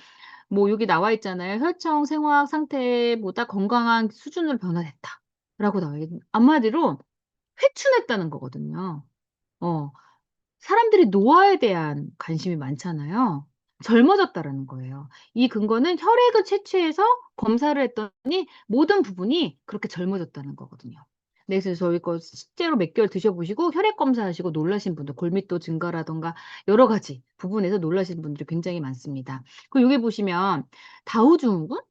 A: 뭐 여기 나와 있잖아요. "혈청 생화학 상태보다 건강한 수준으로 변화됐다."라고 나와 있 한마디로 회춘했다는 거거든요. 어. 사람들이 노화에 대한 관심이 많잖아요. 젊어졌다라는 거예요. 이 근거는 혈액을 채취해서 검사를 했더니 모든 부분이 그렇게 젊어졌다는 거거든요. 네 그래서 저희 거 실제로 몇 개월 드셔 보시고 혈액 검사하시고 놀라신 분들 골밀도 증가라든가 여러 가지 부분에서 놀라신 분들이 굉장히 많습니다. 그리고 여기 보시면 다우 증후군?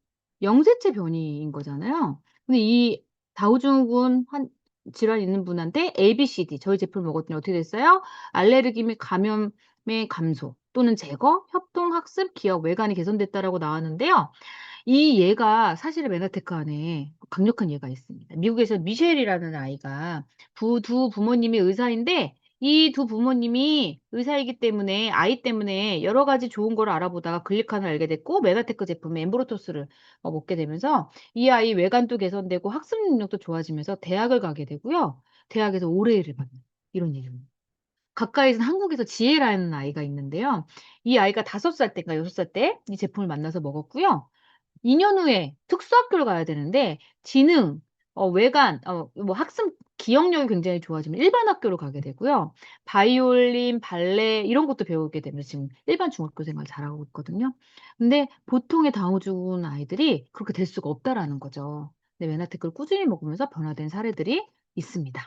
A: 영세체 변이인 거잖아요. 근데 이 다우 증후군 질환 있는 분한테 ABCD 저희 제품을 먹었더니 어떻게 됐어요? 알레르기 및 감염의 감소 또는 제거, 협동, 학습, 기억, 외관이 개선됐다라고 나왔는데요. 이 예가 사실은 메나테크 안에 강력한 예가 있습니다. 미국에서 미셸이라는 아이가 두 부모님이 의사인데 이 두 부모님이 의사이기 때문에 아이 때문에 여러 가지 좋은 거를 알아보다가 글리칸을 알게 됐고 메나테크 제품 엠브로토스를 먹게 되면서 이 아이 외관도 개선되고 학습 능력도 좋아지면서 대학을 가게 되고요. 대학에서 올해를 받는 이런 일입니다. 가까이서 한국에서 지혜라는 아이가 있는데요. 이 아이가 5살 때인가 6살 때 이 제품을 만나서 먹었고요. 2년 후에 특수학교를 가야 되는데 지능, 외관, 뭐 학습 기억력이 굉장히 좋아지면 일반 학교로 가게 되고요. 바이올린, 발레 이런 것도 배우게 되면서 지금 일반 중학교 생활 잘하고 있거든요. 근데 보통의 다운 증후군 아이들이 그렇게 될 수가 없다라는 거죠. 근데 메나테크를 꾸준히 먹으면서 변화된 사례들이 있습니다.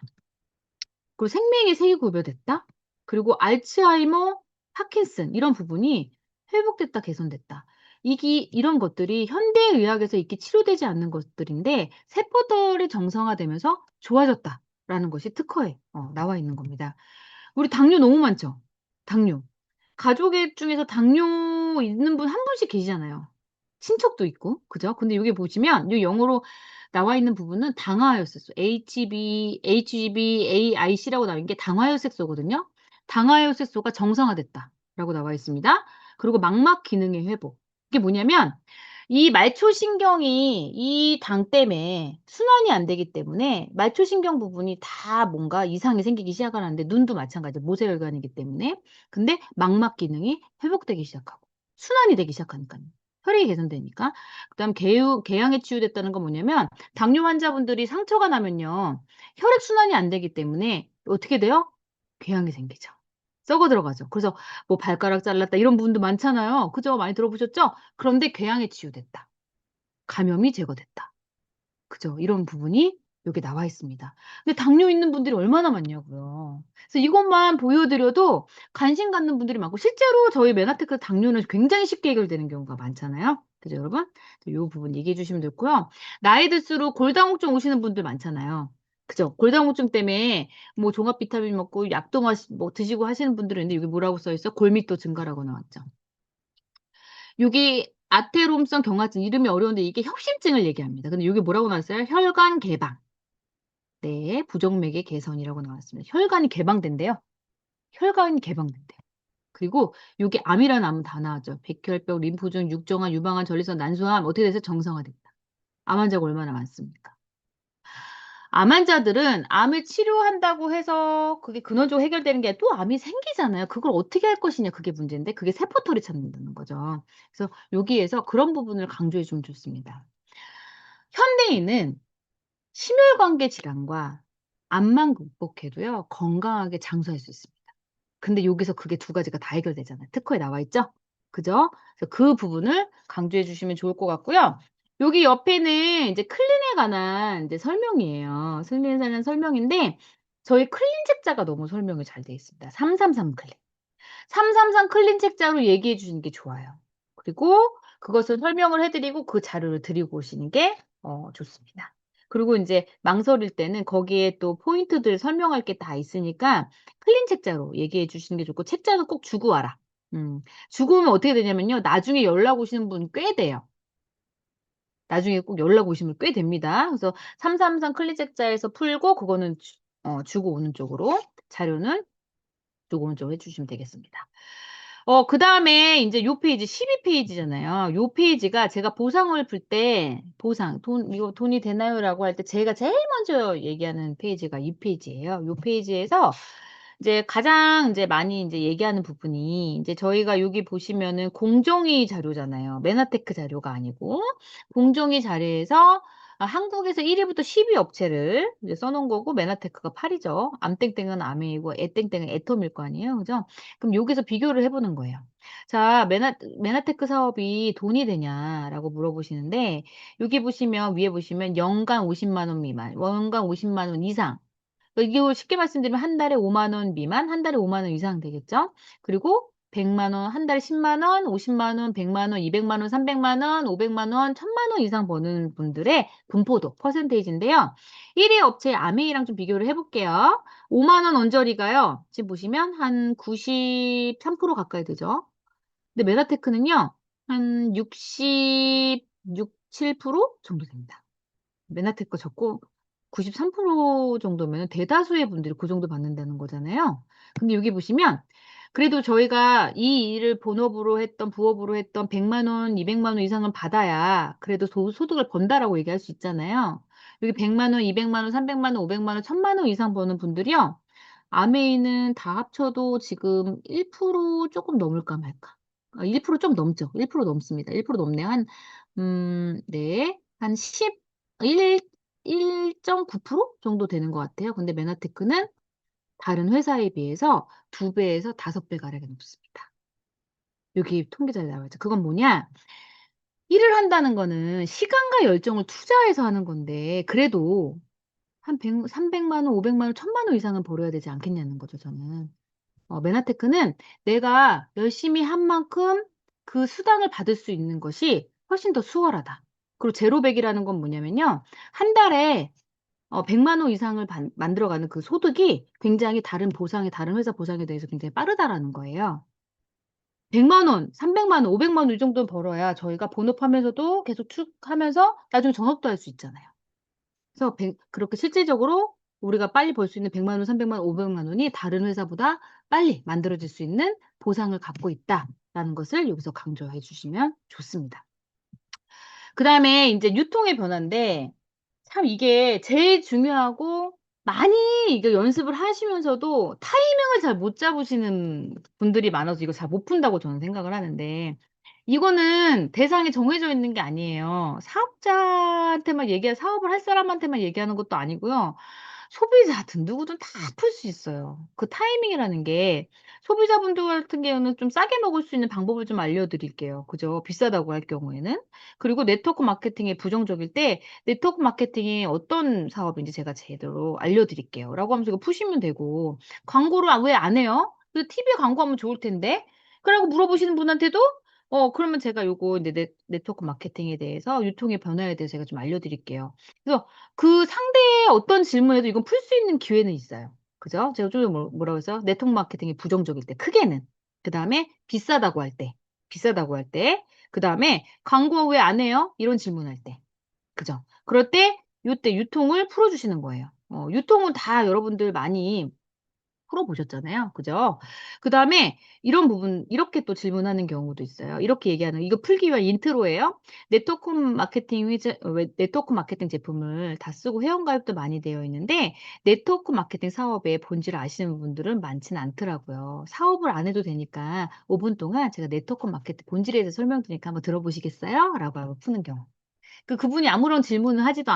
A: 그리고 생명의 세계 구별됐다. 그리고 알츠하이머, 파킨슨 이런 부분이 회복됐다, 개선됐다. 이런 것들이 현대의학에서 이렇게 치료되지 않는 것들인데 세포들이 정상화되면서 좋아졌다라는 것이 특허에 나와 있는 겁니다. 우리 당뇨 너무 많죠? 당뇨. 가족애 중에서 당뇨 있는 분 한 분씩 계시잖아요. 친척도 있고. 그죠? 근데 여기 보시면 요 영어로 나와 있는 부분은 당화혈색소 HbAIC라고 나와 있는 게 당화혈색소거든요. "당화혈색소가 정상화됐다."라고 나와 있습니다. 그리고 망막 기능의 회복. 이게 뭐냐면 이 말초신경이 이 당 때문에 순환이 안 되기 때문에 말초신경 부분이 다 뭔가 이상이 생기기 시작을 하는데 눈도 마찬가지로 모세혈관이기 때문에. 근데 망막 기능이 회복되기 시작하고 순환이 되기 시작하니깐요. 혈액이 개선되니까. 그다음 궤양이 치유됐다는 건 뭐냐면 당뇨 환자분들이 상처가 나면요. 혈액 순환이 안 되기 때문에 어떻게 돼요? 궤양이 생기죠. 썩어 들어가죠. 그래서 뭐 "발가락 잘랐다." 이런 부분도 많잖아요. 그죠? 많이 들어보셨죠? 그런데 궤양이 치유됐다. 감염이 제거됐다. 그죠? 이런 부분이 요게 나와 있습니다. 근데 당뇨 있는 분들이 얼마나 많냐고요. 그래서 이것만 보여 드려도 관심 갖는 분들이 많고 실제로 저희 메나테크 당뇨는 굉장히 쉽게 해결되는 경우가 많잖아요. 그죠 여러분? 요 부분 얘기해 주시면 좋고요. 나이 들수록 골다공증 오시는 분들 많잖아요. 그죠? 골다공증 때문에 뭐 종합 비타민 먹고 약도 뭐 드시고 하시는 분들은 있는데 여기 뭐라고 써 있어? 골밀도 증가라고 나왔죠. 요게 아테롬성 경화증 이름이 어려운데 이게 협심증을 얘기합니다. 근데 요게 뭐라고 나왔어요? 혈관 개방. 네. 부정맥의 개선이라고 나왔습니다. 혈관이 개방된대요. 혈관이 개방된대요. 그리고 요게 암이라는 암은 다 나왔죠. 백혈병, 림프종, 육정암, 유방암, 전리성, 난소암 어떻게 돼서 정상화됐다. 암 환자가 얼마나 많습니까? 암 환자들은 암을 치료한다고 해서 그게 근원적으로 해결되는 게 또 암이 생기잖아요. 그걸 어떻게 할 것이냐 그게 문제인데 그게 세포털이 찾는다는 거죠. 그래서 여기에서 그런 부분을 강조해 주면 좋습니다. 현대인은 심혈관계 질환과 암만 극복해도요 건강하게 장수할 수 있습니다. 근데 여기서 그게 두 가지가 다 해결되잖아요. 특허에 나와 있죠? 그죠? 그래서 그 부분을 강조해 주시면 좋을 것 같고요. 여기 옆에는 이제 클린에 관한 이제 설명이에요. 클린에 관한 설명인데 저희 클린 책자가 너무 설명이 잘 돼 있습니다. 333 클린. 333 클린 책자로 얘기해 주시는 게 좋아요. 그리고 그것을 설명을 해 드리고 그 자료를 드리고 오시는 게 좋습니다. 그리고 인제 망설일 때는 거기에 또 포인트들 설명할 게 다 있으니까 클린 책자로 얘기해 주시는 게 좋고 책자는 꼭 주고 와라. 주고 오면 어떻게 되냐면요. 나중에 연락 오시는 분 꽤 돼요. 나중에 꼭 연락 오시는 분 꽤 됩니다. 그래서 333 클린 책자에서 풀고 그거는 주고 오는 쪽으로 자료는 주고 오는 쪽으로 해 주시면 되겠습니다. 그다음에 인제 요 페이지 12 페이지잖아요. 요 페이지가 제가 보상을 풀 때 보상 "돈 이거 돈이 되나요?"라고 할 때 제가 제일 먼저 얘기하는 페이지가 이 페이지예요. 요 페이지에서 이제 가장 인제 많이 인제 얘기하는 부분이 인제 저희가 여기 보시면은 공정위 자료잖아요. 메나테크 자료가 아니고. 공정위 자료에서 한국에서 1 위부터 10위 업체를 이제 써 놓은 거고 메나테크가 8 위죠. 암땡땡은 아메이고 애땡땡은 애톰일 거 아니에요. 그죠? 그럼 여기서 비교를 해 보는 거예요. 자, 메나테크 사업이 돈이 되냐라고 물어보시는데 여기 보시면 위에 보시면 연간 50만 원 미만, 연간 50만 원 이상. 이거 쉽게 말씀드리면 한 달에 5만 원 미만, 한 달에 5만 원 이상 되겠죠? 그리고 100만 원, 한 달에 10만 원, 50만 원, 100만 원, 200만 원, 300만 원, 500만 원, 1000만 원 이상 버는 분들의 분포도 퍼센테이지인데요. 1위 업체 아메이랑 좀 비교를 해 볼게요. 5만 원 언저리가요. 지금 보시면 한 93% 가까이 되죠. 근데 메나테크는요. 한 66, 7% 정도 됩니다. 메나텍 거 적고 93% 정도면은 대다수의 분들이 그 정도 받는다는 거잖아요. 근데 여기 보시면 그래도 저희가 이 일을 본업으로 했던 부업으로 했던 100만 원, 200만 원 이상은 받아야 그래도 소득을 번다라고 얘기할 수 있잖아요. 여기 100만 원, 200만 원, 300만 원, 500만 원, 1000만 원 이상 버는 분들이요. 아메이는 다 합쳐도 지금 1% 쪼끔 넘을까 말까. 1%좀 넘죠. 1% 넘습니다. 1% 넘네요. 네. 한 1 1.9% 정도 되는 것 같아요. 근데 메나테크는 다른 회사에 비해서 2 배에서 5배 가량이 높습니다. 여기 통계자료에 나와 있죠. 그건 뭐냐? 일을 한다는 거는 시간과 열정을 투자해서 하는 건데 그래도 한 300만 원, 500만 원, 1000만 원 이상은 벌어야 되지 않겠냐는 거죠 저는. 메나테크는 내가 열심히 한 만큼 그 수당을 받을 수 있는 것이 훨씬 더 수월하다. 그리고 제로백이라는 건 뭐냐면요. 한 달에 100만 원 이상을 만들어가는 그 소득이 굉장히 다른 보상에 다른 회사 보상에 대해서 굉장히 빠르다라는 거예요. 100만 원, 300만 원, 500만 원 이 정도는 벌어야 저희가 본업하면서도 계속 쭉 하면서 나중에 전업도 할 수 있잖아요. 그래서 그렇게 실질적으로 우리가 빨리 벌 수 있는 100만 원, 300만 원, 500만 원이 다른 회사보다 빨리 만들어질 수 있는 보상을 갖고 있다라는 것을 여기서 강조해 주시면 좋습니다. 그다음에 인제 유통의 변화인데 참 이게 제일 중요하고 많이 이게 연습을 하시면서도 타이밍을 잘 못 잡으시는 분들이 많아서 이거 잘 못 푼다고 저는 생각을 하는데 이거는 대상이 정해져 있는 게 아니에요. 사업자한테만 사업을 할 사람한테만 얘기하는 것도 아니고요. 소비자든 누구든 다 풀 수 있어요. 그 타이밍이라는 게 소비자분들 같은 경우는 좀 싸게 먹을 수 있는 방법을 좀 알려드릴게요. 그죠? 비싸다고 할 경우에는. 그리고 네트워크 마케팅에 부정적일 때 네트워크 마케팅이 어떤 사업인지 제가 제대로 알려드릴게요. 라고 하면서 이거 푸시면 되고 광고를 왜 안 해요? 그 TV에 광고하면 좋을 텐데. 그러고 물어보시는 분한테도 그러면 제가 요거 이제 네트워크 마케팅에 대해서 유통의 변화에 대해서 제가 좀 알려드릴게요. 그래서 그 상대의 어떤 질문에도 이건 풀 수 있는 기회는 있어요. 그죠? 제가 좀 뭐라고 했어요? 네트워크 마케팅이 부정적일 때 크게는. 그다음에 비싸다고 할 때. 비싸다고 할 때. 그다음에 "광고 왜 안 해요?" 이런 질문할 때. 그죠? 그럴 때 요때 유통을 풀어 주시는 거예요. 유통은 다 여러분들 많이 풀어 보셨잖아요. 그죠? 그다음에 이런 부분 이렇게 또 질문하는 경우도 있어요. 이렇게 얘기하는 이거 풀기 위한 인트로예요. 네트워크 마케팅 제품을 다 쓰고 회원가입도 많이 되어 있는데 네트워크 마케팅 사업의 본질을 아시는 분들은 많지는 않더라고요. 사업을 안 해도 되니까 5분 동안 제가 네트워크 마케팅 본질에 대해서 설명드리니까 한번 들어보시겠어요? 라고 하고 푸는 경우. 그분이 아무런 질문을 하지도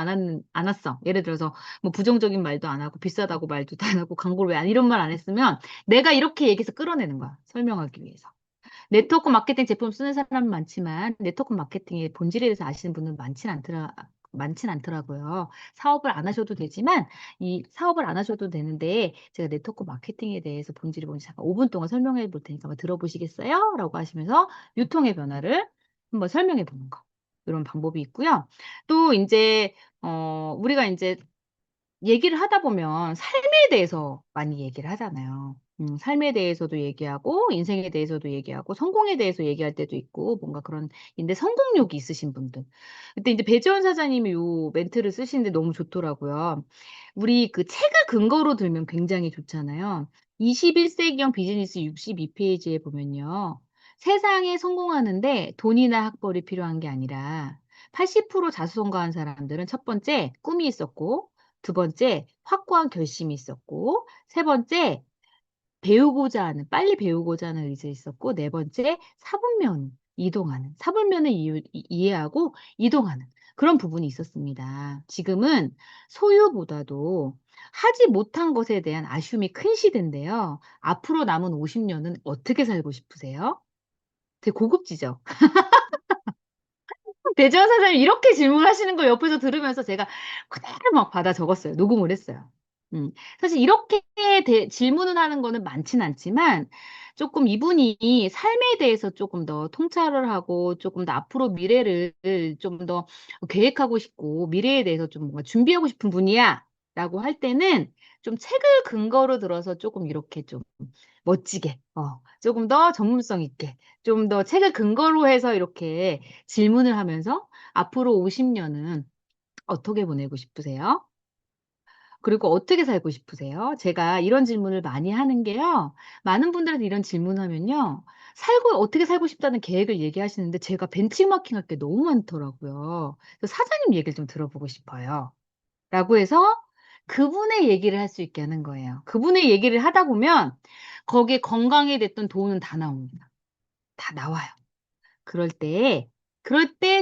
A: 않았어. 예를 들어서 뭐 부정적인 말도 안 하고 비싸다고 말도 안 하고 광고를 왜 안 이런 말 안 했으면 내가 이렇게 얘기해서 끌어내는 거야, 설명하기 위해서. 네트워크 마케팅 제품 쓰는 사람은 많지만 네트워크 마케팅의 본질에 대해서 아시는 분은 많진 않더라고요. 사업을 안 하셔도 되지만 이 사업을 안 하셔도 되는데 제가 네트워크 마케팅에 대해서 본질이 뭔지 잠깐 5분 동안 설명해 볼 테니까 한번 들어보시겠어요? 라고 하시면서 유통의 변화를 한번 설명해 보는 거. 요런 방법이 있고요. 또 인제 우리가 인제 얘기를 하다 보면 삶에 대해서 많이 얘기를 하잖아요. 삶에 대해서도 얘기하고 인생에 대해서도 얘기하고 성공에 대해서 얘기할 때도 있고 뭔가 그런 인데 성공욕이 있으신 분들. 그때 인제 배지원 사장님이 요 멘트를 쓰시는데 너무 좋더라고요. 우리 그 책을 근거로 들면 굉장히 좋잖아요. 21 세기형 비즈니스 62 페이지에 보면요. 세상에 성공하는데 돈이나 학벌이 필요한 게 아니라 80% 자수성가한 사람들은 첫 번째 꿈이 있었고 두 번째 확고한 결심이 있었고 세 번째 배우고자 하는 빨리 배우고자 하는 의지 있었고 네 번째 사분면을 이해하고 이동하는 그런 부분이 있었습니다. 지금은 소유보다도 하지 못한 것에 대한 아쉬움이 큰 시대인데요. 앞으로 남은 50 년은 어떻게 살고 싶으세요? 되게 고급지죠? 대지원 사장님이 이렇게 질문하시는 걸 옆에서 들으면서 제가 그대로 막 받아 적었어요. 녹음을 했어요. 음. 사실 이렇게 질문을 하는 거는 많진 않지만 쪼끔 이분이 삶에 대해서 쪼끔 더 통찰을 하고 쪼끔 더 앞으로 미래를 좀 더 계획하고 싶고 미래에 대해서 좀 뭔가 준비하고 싶은 분이야라고 할 때는 좀 책을 근거로 들어서 쪼금 이렇게 좀 멋지게 쪼금 더 전문성 있게 좀 더 책을 근거로 해서 이렇게 질문을 하면서 "앞으로 50 년은 어떻게 보내고 싶으세요? 그리고 어떻게 살고 싶으세요?" 제가 이런 질문을 많이 하는 게요. 많은 분들한테 이런 질문하면요. 어떻게 살고 싶다는 계획을 얘기하시는데 제가 벤치마킹할 게 너무 많더라고요. 그래서 "사장님 얘기를 좀 들어보고 싶어요." 라고 해서 그분의 얘기를 할 수 있게 하는 거예요. 그분의 얘기를 하다 보면 거기에 건강이 됐든 돈은 다 나옵니다. 다 나와요. 그럴 때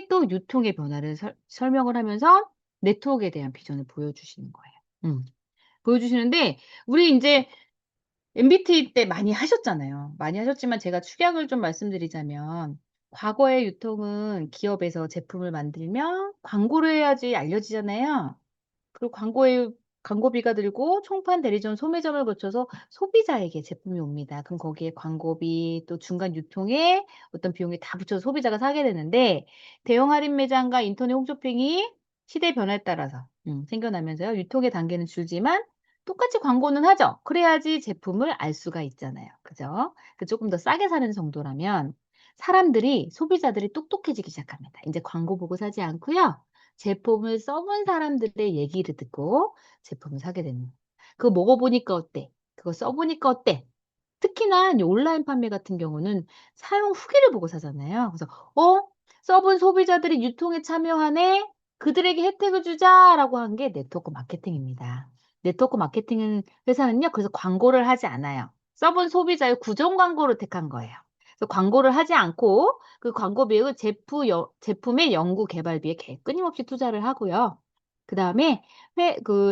A: 또 유통의 변화를 설명을 하면서 네트워크에 대한 비전을 보여주시는 거예요. 보여주시는데 우리 인제 MBT 때 많이 하셨잖아요. 많이 하셨지만 제가 축약을 좀 말씀드리자면 과거의 유통은 기업에서 제품을 만들면 광고를 해야지 알려지잖아요. 그리고 광고비가 들고 총판, 대리점, 소매점을 거쳐서 소비자에게 제품이 옵니다. 그럼 거기에 광고비 또 중간 유통에 어떤 비용이 다 붙여서 소비자가 사게 되는데 대형 할인 매장과 인터넷 홈쇼핑이 시대 변화에 따라서 생겨나면서요. 유통의 단계는 줄지만 똑같이 광고는 하죠. 그래야지 제품을 알 수가 있잖아요. 그죠? 쪼끔 더 싸게 사는 정도라면 소비자들이 똑똑해지기 시작합니다. 인제 광고 보고 사지 않고요. 제품을 써본 사람들의 얘기를 듣고 제품을 사게 되는 거예요. "그거 먹어 보니까 어때? 그거 써 보니까 어때?" 특히나 이 온라인 판매 같은 경우는 사용 후기를 보고 사잖아요. 그래서 써 본 소비자들이 유통에 참여하네. 그들에게 혜택을 주자."라고 한 게 네트워크 마케팅입니다. 네트워크 마케팅은 회사는요 그래서 광고를 하지 않아요. 써본 소비자의 구정 광고를 택한 거예요. 그래서 광고를 하지 않고 그 광고 비용은 제품의 연구 개발비에 끊임없이 투자를 하고요. 그다음에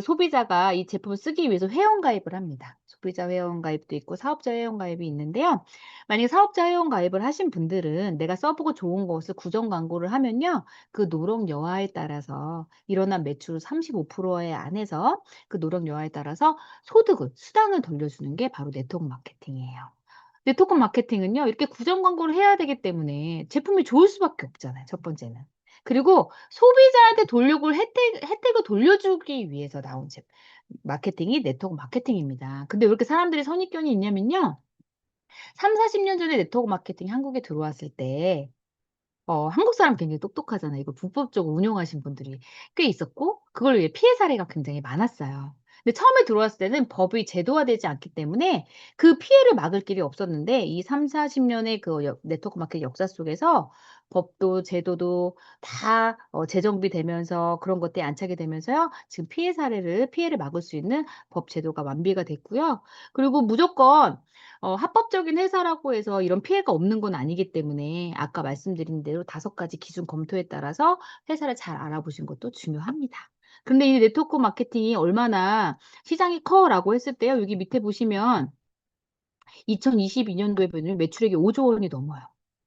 A: 소비자가 이 제품을 쓰기 위해서 회원가입을 합니다. 소비자 회원가입도 있고 사업자 회원가입이 있는데요. 만약에 사업자 회원가입을 하신 분들은 내가 써 보고 좋은 것을 구정 광고를 하면요. 그 노력 여하에 따라서 일어난 매출 35%에 안에서 그 노력 여하에 따라서 수당을 돌려주는 게 바로 네트워크 마케팅이에요. 네트워크 마케팅은요. 이렇게 구정 광고를 해야 되기 때문에 제품이 좋을 수밖에 없잖아요, 첫 번째는. 그리고 소비자한테 돌려줄 혜택을 돌려주기 위해서 나온 마케팅이 네트워크 마케팅입니다. 근데 왜 이렇게 사람들이 선입견이 있냐면요. 30-40년 전에 네트워크 마케팅이 한국에 들어왔을 때 한국 사람 굉장히 똑똑하잖아요. 이걸 불법적으로 운용하신 분들이 꽤 있었고 그걸로 피해 사례가 굉장히 많았어요. 근데 처음에 들어왔을 때는 법이 제도화되지 않기 때문에 그 피해를 막을 길이 없었는데 이 30-40 년의 그 네트워크 마케팅 역사 속에서 법도 제도도 다 재정비되면서 그런 것들이 안착이 되면서요. 지금 피해를 막을 수 있는 법 제도가 완비가 됐고요. 그리고 무조건 합법적인 회사라고 해서 이런 피해가 없는 건 아니기 때문에 아까 말씀드린 대로 5가지 기준 검토에 따라서 회사를 잘 알아보시는 것도 중요합니다. 근데 이 네트워크 마케팅이 얼마나 시장이 커라고 했을 때요. 여기 밑에 보시면 2022 년도에 보면 매출액이 5조 원이 넘어요.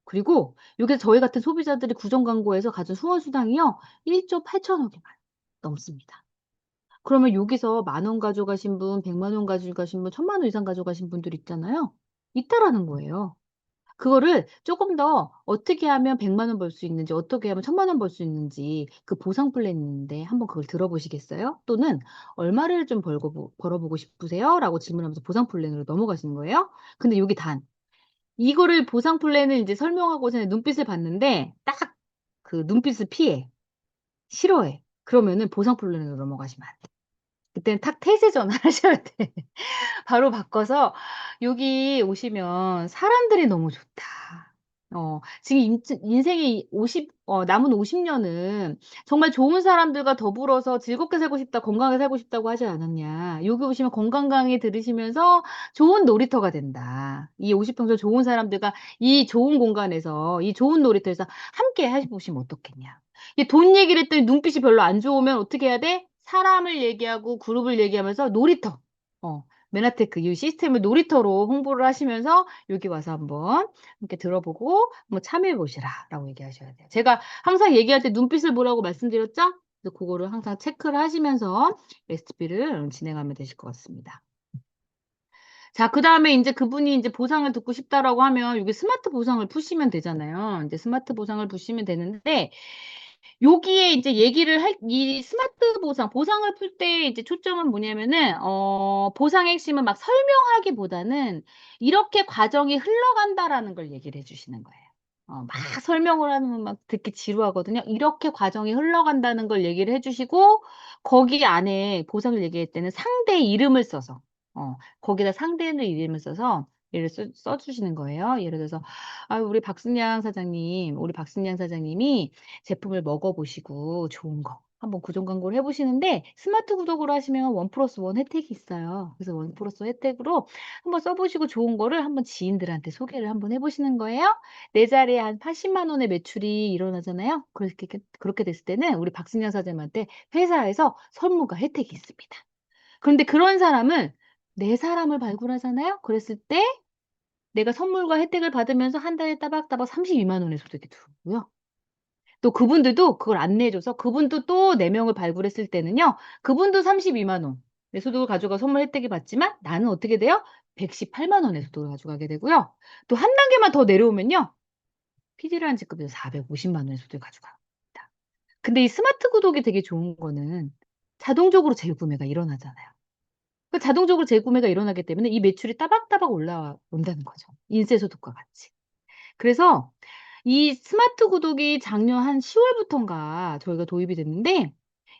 A: 그리고 여기서 저희 같은 소비자들이 구정 광고에서 가진 후원 수당이요. 1조 8천억이 넘습니다. 그러면 여기서 10,000원 가져가신 분, 100만 원 가져가신 분, 1,000만 원 이상 가져가신 분들 있잖아요. 있다라는 거예요. 그거를 쪼금 더 어떻게 하면 100만 원 벌 수 있는지 어떻게 하면 1,000만 원 벌 수 있는지 그 보상 플랜이 있는데 한번 그걸 들어보시겠어요? 또는 "얼마를 좀 벌어보고 싶으세요?"라고 질문하면서 보상 플랜으로 넘어가시는 거예요. 근데 요게 이거를 보상 플랜을 인제 설명하고서 눈빛을 봤는데 딱 그 눈빛을 피해. 싫어해. 그러면은 보상 플랜으로 넘어가시면 안 돼요. 그때는 탁 태세 전환하셔야 돼. 바로 바꿔서 "여기 오시면 사람들이 너무 좋다. 지금 인생의 남은 50 년은 정말 좋은 사람들과 더불어서 즐겁게 살고 싶다, 건강하게 살고 싶다고 하지 않았냐. 여기 오시면 건강 강의 들으시면서 좋은 놀이터가 된다. 이 50평생 좋은 사람들과 이 좋은 공간에서 이 좋은 놀이터에서 함께 해 보시면 어떻겠냐." 이 돈 얘기를 했더니 눈빛이 별로 안 좋으면 어떻게 해야 돼? 사람을 얘기하고 그룹을 얘기하면서 놀이터. 메나테크 이 시스템을 놀이터로 홍보를 하시면서 "여기 와서 한번 함께 들어보고 한번 참여해 보시라."라고 얘기하셔야 돼요. 제가 항상 얘기할 때 눈빛을 보라고 말씀드렸죠? 그래서 고거를 항상 체크를 하시면서 레시피를 진행하면 되실 것 같습니다. 자 그다음에 인제 그분이 인제 보상을 듣고 싶다라고 하면 여기 스마트 보상을 푸시면 되잖아요. 인제 스마트 보상을 푸시면 되는데 여기에 인제 얘기를 할 이 스마트 보상을 풀 때 이제 초점은 뭐냐면은 보상의 핵심은 막 설명하기보다는 "이렇게 과정이 흘러간다."라는 걸 얘기를 해 주시는 거예요. 막 설명을 하면 막 듣기 지루하거든요. 이렇게 과정이 흘러간다는 걸 얘기를 해 주시고 거기 안에 보상을 얘기할 때는 상대 이름을 써서 거기다 상대의 이름을 써서 얘를 써 주시는 거예요. 예를 들어서 "아유 우리 박순양 사장님이 제품을 먹어 보시고 좋은 거 한번 구독 광고를 해 보시는데 스마트 구독을 하시면 1+1 혜택이 있어요. 그래서 1+1 혜택으로 한번 써 보시고 좋은 거를 한번 지인들한테 소개를 한번 해 보시는 거예요. 내 자리에 한 80만 원의 매출이 일어나잖아요. 그렇게 됐을 때는 우리 박순양 사장님한테 회사에서 선물과 혜택이 있습니다. 그런데 그런 사람은 내 사람을 발굴하잖아요. 그랬을 때 내가 선물과 혜택을 받으면서 한 달에 따박따박 32만 원의 소득이 들어오고요. 또 그분들도 그걸 안내해 줘서 그분도 또 4 명을 발굴했을 때는요. 그분도 32만 원 내 소득을 가져가 선물 혜택을 받지만 나는 어떻게 돼요? 118만 원의 소득을 가져가게 되고요. 또 한 단계만 더 내려오면요. 피디라는 직급에서 450만 원의 소득을 가져갑니다. 근데 이 스마트 구독이 되게 좋은 거는 자동적으로 재구매가 일어나잖아요. 그 자동적으로 재구매가 일어나기 때문에 이 매출이 따박따박 온다는 거죠, 인쇄 소득과 같이. 그래서 이 스마트 구독이 작년 한 10 월부턴가 저희가 도입이 됐는데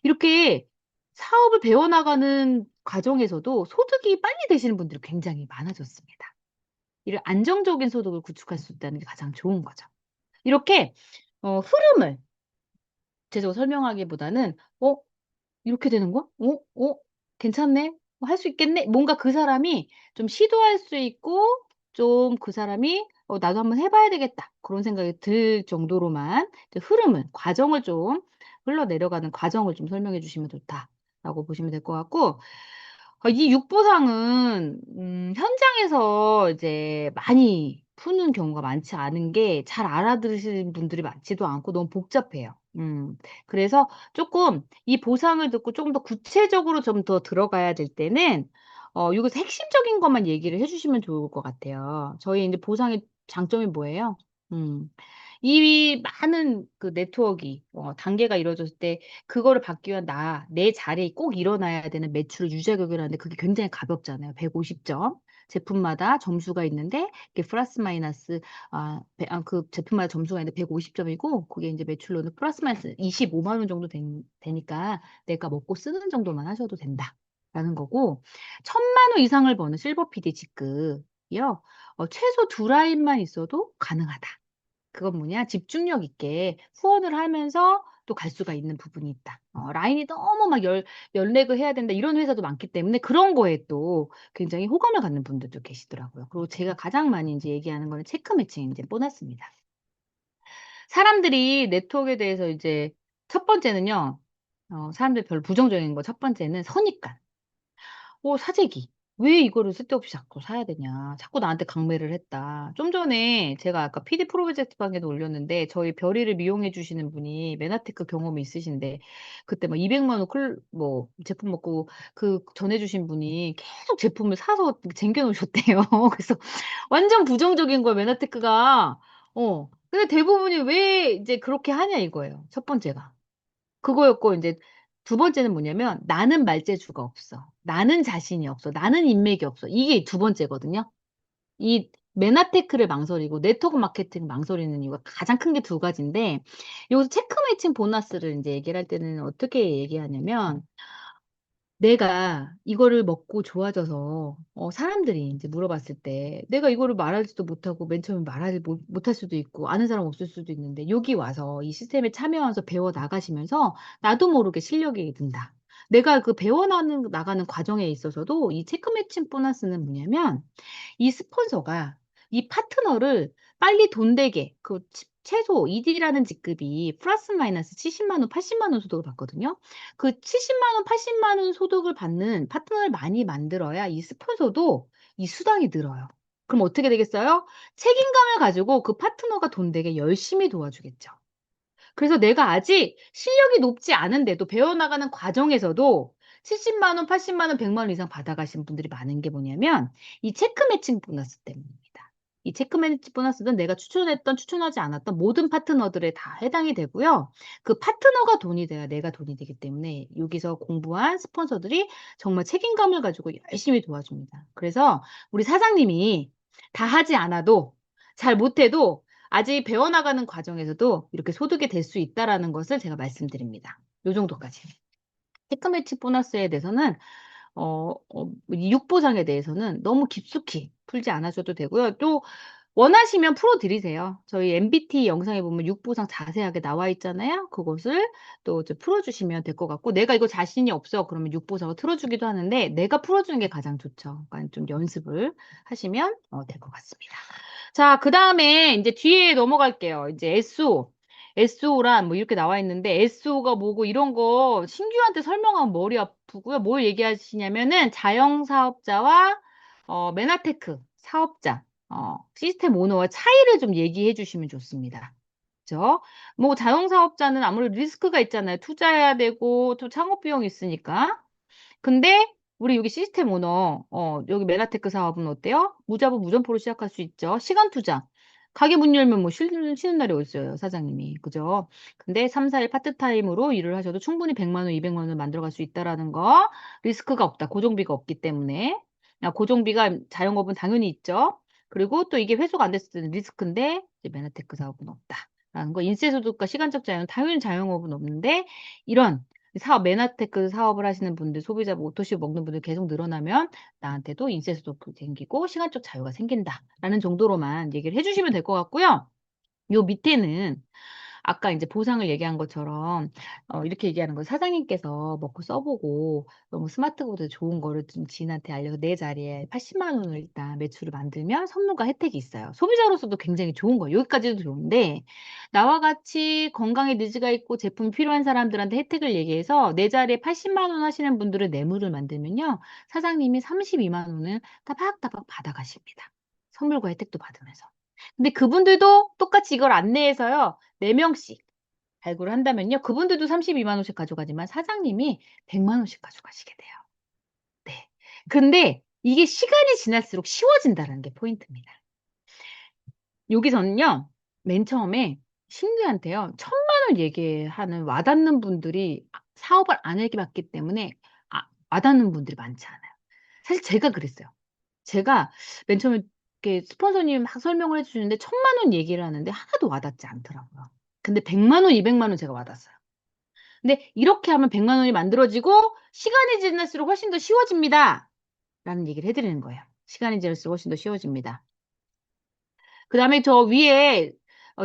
A: 이렇게 사업을 배워나가는 과정에서도 소득이 빨리 되시는 분들이 굉장히 많아졌습니다. 이런 안정적인 소득을 구축할 수 있다는 게 가장 좋은 거죠. 이렇게 흐름을 구체적으로 설명하기보다는 이렇게 되는 거야? 괜찮네. 할 수 있겠네.' 뭔가 그 사람이 좀 시도할 수 있고 좀 그 사람이 '나도 한번 해 봐야 되겠다.' 그런 생각이 들 정도로만 이제 과정을 좀 흘러내려가는 과정을 좀 설명해 주시면 좋다라고 보시면 될 것 같고, 이 육보상은 현장에서 이제 많이 푸는 경우가 많지 않은 게, 잘 알아들으시는 분들이 많지도 않고 너무 복잡해요. 그래서 쪼끔 이 보상을 듣고 쪼금 더 구체적으로 좀 더 들어가야 될 때는 여기서 핵심적인 것만 얘기를 해 주시면 좋을 것 같아요. 저희 인제 보상의 장점이 뭐예요? 음. 이 많은 그 네트워크가 단계가 이루어졌을 때 그거를 받기 위한 내 자리에 꼭 일어나야 되는 매출을 유지하기라는데, 그게 굉장히 가볍잖아요. 150 점. 제품마다 점수가 있는데, 이게 플러스 마이너스 그 제품마다 점수가 있는데 150 점이고, 그게 인제 매출로는 플러스 마이너스 250,000 원 정도 되니까 '내가 먹고 쓰는 정도만 하셔도 된다.'라는 거고, 10,000,000 원 이상을 버는 실버 PD 직급이요. 최소 2 라인만 있어도 가능하다. 그건 뭐냐? 집중력 있게 후원을 하면서 또 갈 수가 있는 부분이 있다. 라인이 너무 막 14개 해야 된다, 이런 회사도 많기 때문에 그런 거에 또 굉장히 호감을 갖는 분들도 계시더라고요. 그리고 제가 가장 많이 인제 얘기하는 거는 체크 매칭 인제 보너스입니다. 사람들이 네트워크에 대해서 이제 첫 번째는요. 사람들이 별로 부정적인 거, 첫 번째는 선입관. 사재기. '왜 이거를 쓸데없이 자꾸 사야 되냐. 자꾸 나한테 강매를 했다.' 좀 전에 제가 아까 PD 프로젝트 방에도 올렸는데, 저희 별이를 미용해 주시는 분이 메나테크 경험이 있으신데, 그때 막 200만 원 제품 먹고 전해 주신 분이 계속 제품을 사서 쟁겨 놓으셨대요. 그래서 완전 부정적인 거예요, 메나테크가. 근데 대부분이 "왜 이제 그렇게 하냐." 이거예요, 첫 번째가. 그거였고, 인제 두 번째는 뭐냐면 "나는 말재주가 없어. 나는 자신이 없어. 나는 인맥이 없어." 이게 두 번째거든요. 이 메나테크를 망설이고 네트워크 마케팅을 망설이는 이유가 가장 큰 게 두 가지인데, 여기서 체크 매칭 보너스를 인제 얘기를 할 때는 어떻게 얘기하냐면, 내가 이거를 먹고 좋아져서 사람들이 인제 물어봤을 때, 내가 이거를 말하지도 못하고 맨 처음에 말하지 못할 수도 있고 아는 사람 없을 수도 있는데, 여기 와서 이 시스템에 참여하면서 배워 나가시면서 나도 모르게 실력이 는다. 내가 그 배워 나가는 과정에 있어서도 이 체크 매칭 보너스는 뭐냐면, 이 스폰서가 이 파트너를 빨리 돈 되게, 최소 ED라는 직급이 플러스 마이너스 700,000 원, 800,000원 소득을 받거든요. 그 700,000 원, 800,000 원 소득을 받는 파트너를 많이 만들어야 이 스폰서도 이 수당이 늘어요. 그럼 어떻게 되겠어요? 책임감을 가지고 그 파트너가 돈 되게 열심히 도와주겠죠. 그래서 내가 아직 실력이 높지 않은데도 배워나가는 과정에서도 700,000 원, 800,000 원, 1,000,000원 이상 받아가신 분들이 많은 게 뭐냐면, 이 체크 매칭 보너스 때문입니다. 이 체크 매칭 보너스는 내가 추천했던 추천하지 않았던 모든 파트너들에 다 해당이 되고요. 그 파트너가 돈이 돼야 내가 돈이 되기 때문에, 여기서 공부한 스폰서들이 정말 책임감을 가지고 열심히 도와줍니다. 그래서 우리 사장님이 다 하지 않아도, 잘 못해도 아직 배워나가는 과정에서도 이렇게 소득이 될 수 있다라는 것을 제가 말씀드립니다. 요 정도까지. 테크 매치 보너스에 대해서는 이 육보상에 대해서는 너무 깊숙이 풀지 않으셔도 되고요. 또 원하시면 풀어 드리세요. 저희 MBT 영상에 보면 육보상 자세하게 나와 있잖아요. 그것을 또 이제 풀어 주시면 될 것 같고, 내가 이거 자신이 없어 그러면 육보상을 틀어 주기도 하는데, 내가 풀어 주는 게 가장 좋죠. 그러니까 좀 연습을 하시면 될 것 같습니다. 자, 그다음에 인제 뒤에 넘어갈게요. 이제 SO. SO란 뭐 이렇게 나와 있는데, SO가 뭐고 이런 거 신규한테 설명하면 머리 아프고요. 뭘 얘기하시냐면은, 자영사업자와 메나테크 사업자, 시스템 오너와 차이를 좀 얘기해 주시면 좋습니다. 그죠? 뭐 자영사업자는 아무래도 리스크가 있잖아요. 투자해야 되고 또 창업 비용이 있으니까. 근데 우리 여기 시스템 오너, 여기 메가테크 사업은 어때요? 무자본 무점포로 시작할 수 있죠. 시간 투자. 가게 문 열면 뭐 쉬는 날이 어딨어요, 사장님이. 그죠? 근데 3-4일 파트타임으로 일을 하셔도 충분히 100만 원, 200만 원을 만들어 갈 수 있다라는 거. 리스크가 없다. 고정비가 없기 때문에. 고정비가 자영업은 당연히 있죠. 그리고 또 이게 회수가 안 됐을 때는 리스크인데, 이제 메나테크 사업은 없다라는 거. 인쇄소득과 시간적 자유는 당연히 자영업은 없는데, 이런 메나테크 사업을 하시는 분들, 소비자 오토쇼 먹는 분들 계속 늘어나면 나한테도 인센티브도 생기고 시간적 자유가 생긴다라는 정도로만 얘기를 해 주시면 될 것 같고요. 요 밑에는 아까 이제 보상을 얘기한 것처럼 이렇게 얘기하는 거예요. "사장님께서 먹고 써 보고 너무 스마트보드 좋은 거를 좀 지인한테 알려서 내 자리에 800,000 원을 일단 매출을 만들면 선물과 혜택이 있어요." 소비자로서도 굉장히 좋은 거예요. 여기까지도 좋은데 나와 같이 건강에 니즈가 있고 제품이 필요한 사람들한테 혜택을 얘기해서 내 자리에 800,000원 하시는 분들의 뇌물을 만들면요. 사장님이 320,000 원을 따박따박 받아가십니다. 선물과 혜택도 받으면서. 근데 그분들도 똑같이 이걸 안내해서요. 4 명씩 발굴을 한다면요. 그분들도 320,000 원씩 가져가지만 사장님이 1,000,000 원씩 가져가시게 돼요. 네. 근데 이게 시간이 지날수록 쉬워진다라는 게 포인트입니다. 여기서는요. 맨 처음에 신규한테요. 1,000,000원 얘기하는 와닿는 분들이 사업을 안 해 봤기 때문에 와닿는 분들이 많지 않아요. 사실 제가 그랬어요. 제가 맨 처음에 이렇게 스폰서님이 막 설명을 해 주시는데 1,000,000원 얘기를 하는데 하나도 와닿지 않더라고요. 근데 1,000,000 원, 2,000,000원 제가 와닿았어요. 근데 "이렇게 하면 1,000,000 원이 만들어지고 시간이 지날수록 훨씬 더 쉬워집니다."라는 얘기를 해 드리는 거예요. 시간이 지날수록 훨씬 더 쉬워집니다. 그다음에 저 위에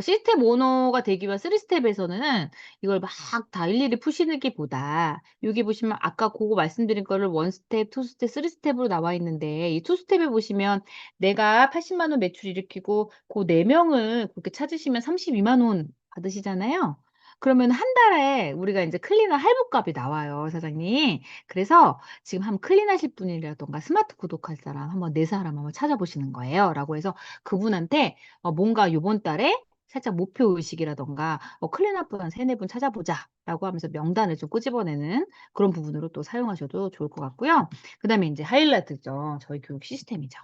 A: 시스템 오너가 되기 위한 3 스텝에서는 이걸 막 다 일일이 푸시기보다 여기 보시면 아까 고거 말씀드린 거를 1 스텝, 2 스텝, 3 스텝으로 나와 있는데 이 2 스텝에 보시면 내가 800,000원 매출 일으키고 고 4 명을 그렇게 찾으시면 320,000원 받으시잖아요. 그러면 한 달에 우리가 인제 클리너 할부값이 나와요, 사장님. 그래서 지금 한번 클린하실 분이라든가 스마트 구독할 사람 한번 4 사람 한번 찾아보시는 거예요.'라고 해서 그분한테 뭔가 요번 달에 살짝 목표 의식이라든가 '클린업 한 3-4분 찾아보자.'라고 하면서 명단을 좀 끄집어내는 그런 부분으로 또 사용하셔도 좋을 것 같고요. 그다음에 인제 하이라이트죠. 저희 교육 시스템이죠.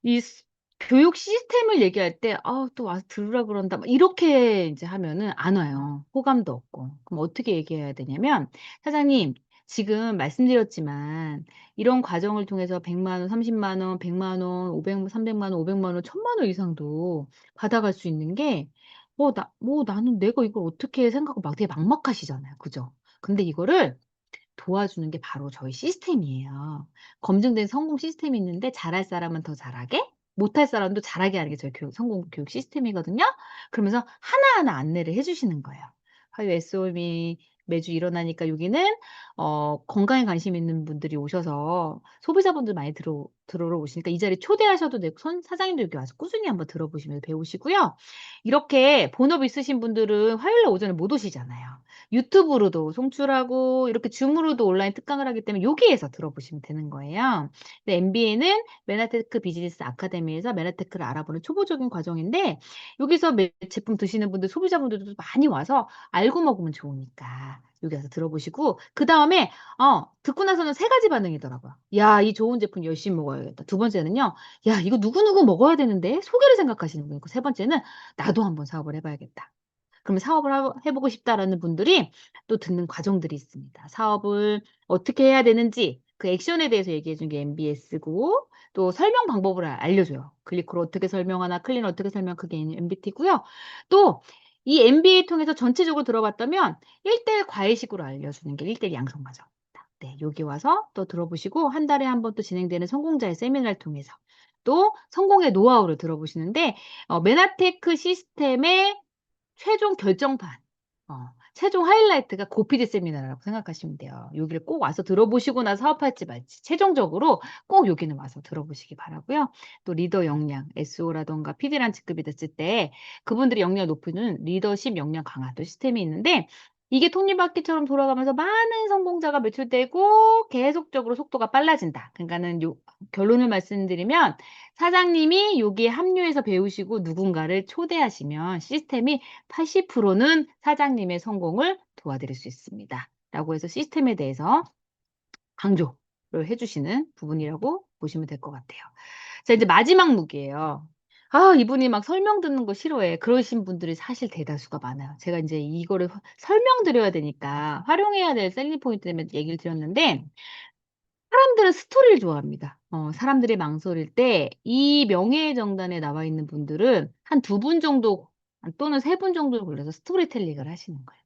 A: 이 교육 시스템을 얘기할 때 "아 또 와서 들으라 그런다." 막 이렇게 인제 하면은 안 와요. 호감도 없고. 그럼 어떻게 얘기해야 되냐면 "사장님 지금 말씀드렸지만 이런 과정을 통해서 1,000,000 원, 300,000 원, 1,000,000 원, 300,000 원, 500,000 원, 1,000,000원 이상도 받아갈 수 있는 게 나는 내가 이걸 어떻게 생각하고 막 되게 막막하시잖아요. 그죠? 근데 이거를 도와주는 게 바로 저희 시스템이에요. 검증된 성공 시스템이 있는데 잘할 사람은 더 잘하게 못할 사람도 잘하게 하는 게 저희 성공 교육 시스템이거든요. 그러면서 하나하나 안내를 해 주시는 거예요. 화요 SOM이 매주 일어나니까 여기는 건강에 관심 있는 분들이 오셔서 소비자분들 많이 들어오러 오시니까 이 자리에 초대하셔도 되고 사장님도 여기 와서 꾸준히 한번 들어보시면서 배우시고요. 이렇게 본업 있으신 분들은 화요일 날 오전에 못 오시잖아요. 유튜브로도 송출하고 이렇게 줌으로도 온라인 특강을 하기 때문에 여기에서 들어보시면 되는 거예요. 근데 MBA는 메나테크 비즈니스 아카데미에서 메나테크를 알아보는 초보적인 과정인데 여기서 제품 드시는 분들 소비자분들도 많이 와서 알고 먹으면 좋으니까 여기 와서 들어보시고 그다음에 듣고 나서는 3 가지 반응이더라고요. "야 이 좋은 제품 열심히 먹어야겠다." 두 번째는요. "야 이거 누구누구 먹어야 되는데." 소개를 생각하시는 분이 있고 세 번째는 "나도 한번 사업을 해 봐야겠다." 그러면 '사업을 해 보고 싶다.'라는 분들이 또 듣는 과정들이 있습니다. 사업을 어떻게 해야 되는지 그 액션에 대해서 얘기해 주는 게 MBS고 또 설명 방법을 알려줘요. 클리커를 어떻게 설명하나 클린 어떻게 설명 그게 MBT고요. 또 이 MBA 통해서 전체적으로 들어봤다면 1 대1 과외식으로 알려주는 게 1대1 양성 과정입니다. 네. 여기 와서 또 들어보시고 한 달에 한 번 또 진행되는 성공자의 세미나를 통해서 또 성공의 노하우를 들어보시는데 메나테크 시스템의 최종 결정판 최종 하이라이트가 고피디 세미나라고 생각하시면 돼요. 여기를 꼭 와서 들어보시고 나서 사업할지 말지 최종적으로 꼭 여기는 와서 들어보시기 바라고요. 또 리더 역량 SO라든가 PD란 직급이 됐을 때 그분들이 역량을 높이는 리더십 역량 강화 또 시스템이 있는데 이게 톱니바퀴처럼 돌아가면서 많은 성공자가 배출되고 계속적으로 속도가 빨라진다. 그러니까는 요 결론을 말씀드리면 사장님이 여기에 합류해서 배우시고 누군가를 초대하시면 시스템이 80%는 사장님의 성공을 도와드릴 수 있습니다. 라고 해서 시스템에 대해서 강조를 해 주시는 부분이라고 보시면 될 것 같아요. 자 이제 마지막 무기예요. 이분이 막 설명 듣는 거 싫어해. 그러신 분들이 사실 대다수가 많아요. 제가 인제 이거를 설명드려야 되니까 활용해야 될 셀링 포인트 때문에 얘기를 드렸는데 사람들은 스토리를 좋아합니다. 사람들이 망설일 때 이 명예의 정단에 나와 있는 분들은 한 2분 정도 또는 3분 정도를 걸려서 스토리텔링을 하시는 거예요.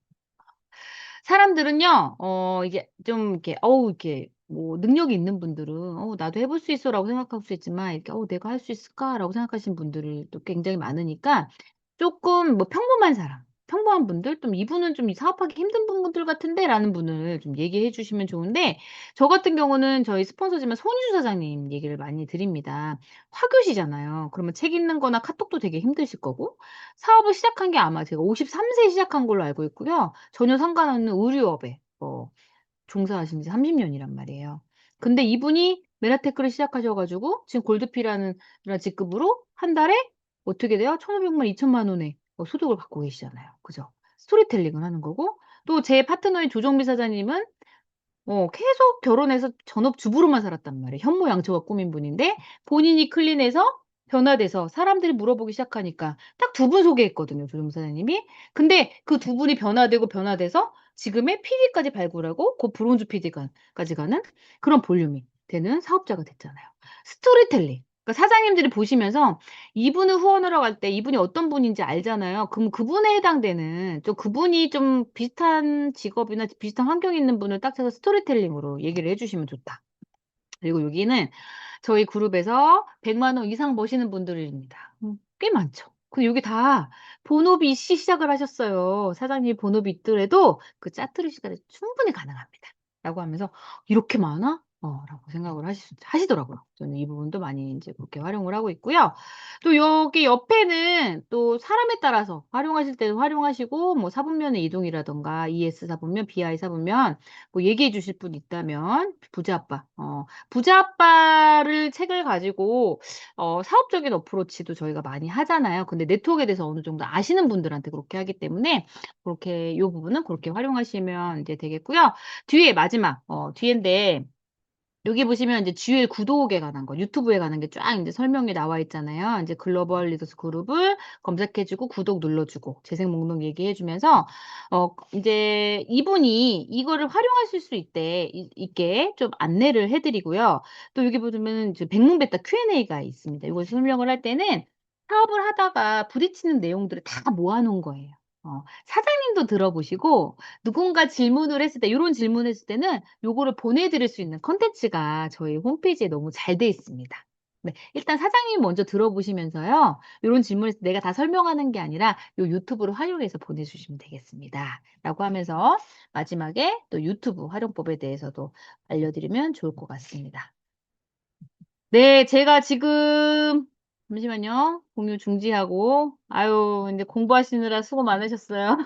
A: 사람들은요 이게 좀 이렇게 이렇게 뭐 능력이 있는 분들은 '나도 해볼 수 있어.'라고 생각할 수 있지만 이렇게 '내가 할 수 있을까?'라고 생각하시는 분들이 또 굉장히 많으니까 쪼끔 뭐 평범한 사람 평범한 분들 좀 '이분은 좀 사업하기 힘든 분들 같은데.'라는 분을 좀 얘기해 주시면 좋은데 저 같은 경우는 저희 스폰서지만 손희주 사장님 얘기를 많이 드립니다. 화교시잖아요. 그러면 책 읽는 거나 카톡도 되게 힘드실 거고 사업을 시작한 게 아마 제가 53 세에 시작한 걸로 알고 있고요. 전혀 상관없는 의류업에 종사하신 지 30 년이란 말이에요. 근데 이분이 메라테크를 시작하셔 가지고 지금 골드피라는 직급으로 한 달에 어떻게 돼요? 1,500만 2천만 원의 소득을 받고 계시잖아요. 그죠? 스토리텔링을 하는 거고 또 제 파트너인 조정미 사장님은 계속 결혼해서 전업주부로만 살았단 말이에요. 현모양처가 꾸민 분인데 본인이 클린해서 변화돼서 사람들이 물어보기 시작하니까 딱 두 분 소개했거든요, 조정미 사장님이. 근데 그 두 분이 변화되고 변화돼서 지금의 PD까지 발굴하고 곧 브론즈 PD가 까지 가는 그런 볼륨이 되는 사업자가 됐잖아요. 스토리텔링. 그러니까 사장님들이 보시면서 이분을 후원하러 갈 때 이분이 어떤 분인지 알잖아요. 그럼 그분에 해당되는 좀 그분이 좀 비슷한 직업이나 비슷한 환경에 있는 분을 딱 찾아서 스토리텔링으로 얘기를 해 주시면 좋다. 그리고 여기는 저희 그룹에서 100만 원 이상 버시는 분들입니다. 꽤 많죠. 근데 여기 다 본업이 있이 시작을 하셨어요. 사장님이 본업이 있더라도 그 짜투리 시간에 충분히 가능합니다. 라고 하면서 '이렇게 많아?' 라고 생각을 하시더라고요. 저는 이 부분도 많이 인제 그렇게 활용을 하고 있고요. 또 여기 옆에는 또 사람에 따라서 활용하실 때는 활용하시고 뭐 사분면의 이동이라든가 ES 사분면, BI 사분면 뭐 얘기해 주실 분 있다면 부자아빠 부자아빠를 책을 가지고 사업적인 어프로치도 저희가 많이 하잖아요. 근데 네트워크에 대해서 어느 정도 아시는 분들한테 그렇게 하기 때문에 고렇게 요 부분은 고렇게 활용하시면 이제 되겠고요. 뒤에 마지막 뒤인데 여기 보시면 이제 GUL 구독에 관한 거 유튜브에 관한 게 쫙 인제 설명이 나와 있잖아요. 인제 글로벌 리더스 그룹을 검색해 주고 구독 눌러 주고 재생 목록 얘기해 주면서 인제 이분이 이거를 활용하실 수 있게 좀 안내를 해 드리고요. 또 여기 보시면은 이제 백문백답 Q&A가 있습니다. 요걸 설명을 할 때는 사업을 하다가 부딪히는 내용들을 다 모아 놓은 거예요. 사장님도 들어보시고 누군가 질문을 했을 때 요런 질문을 했을 때는 요거를 보내드릴 수 있는 콘텐츠가 저희 홈페이지에 너무 잘 돼 있습니다. 네. 일단 사장님이 먼저 들어보시면서요. 요런 질문했을 때 내가 다 설명하는 게 아니라 요 유튜브를 활용해서 보내주시면 되겠습니다. 라고 하면서 마지막에 또 유튜브 활용법에 대해서도 알려드리면 좋을 것 같습니다. 네. 제가 지금 잠시만요. 공유 중지하고 아유 인제 공부하시느라 수고 많으셨어요.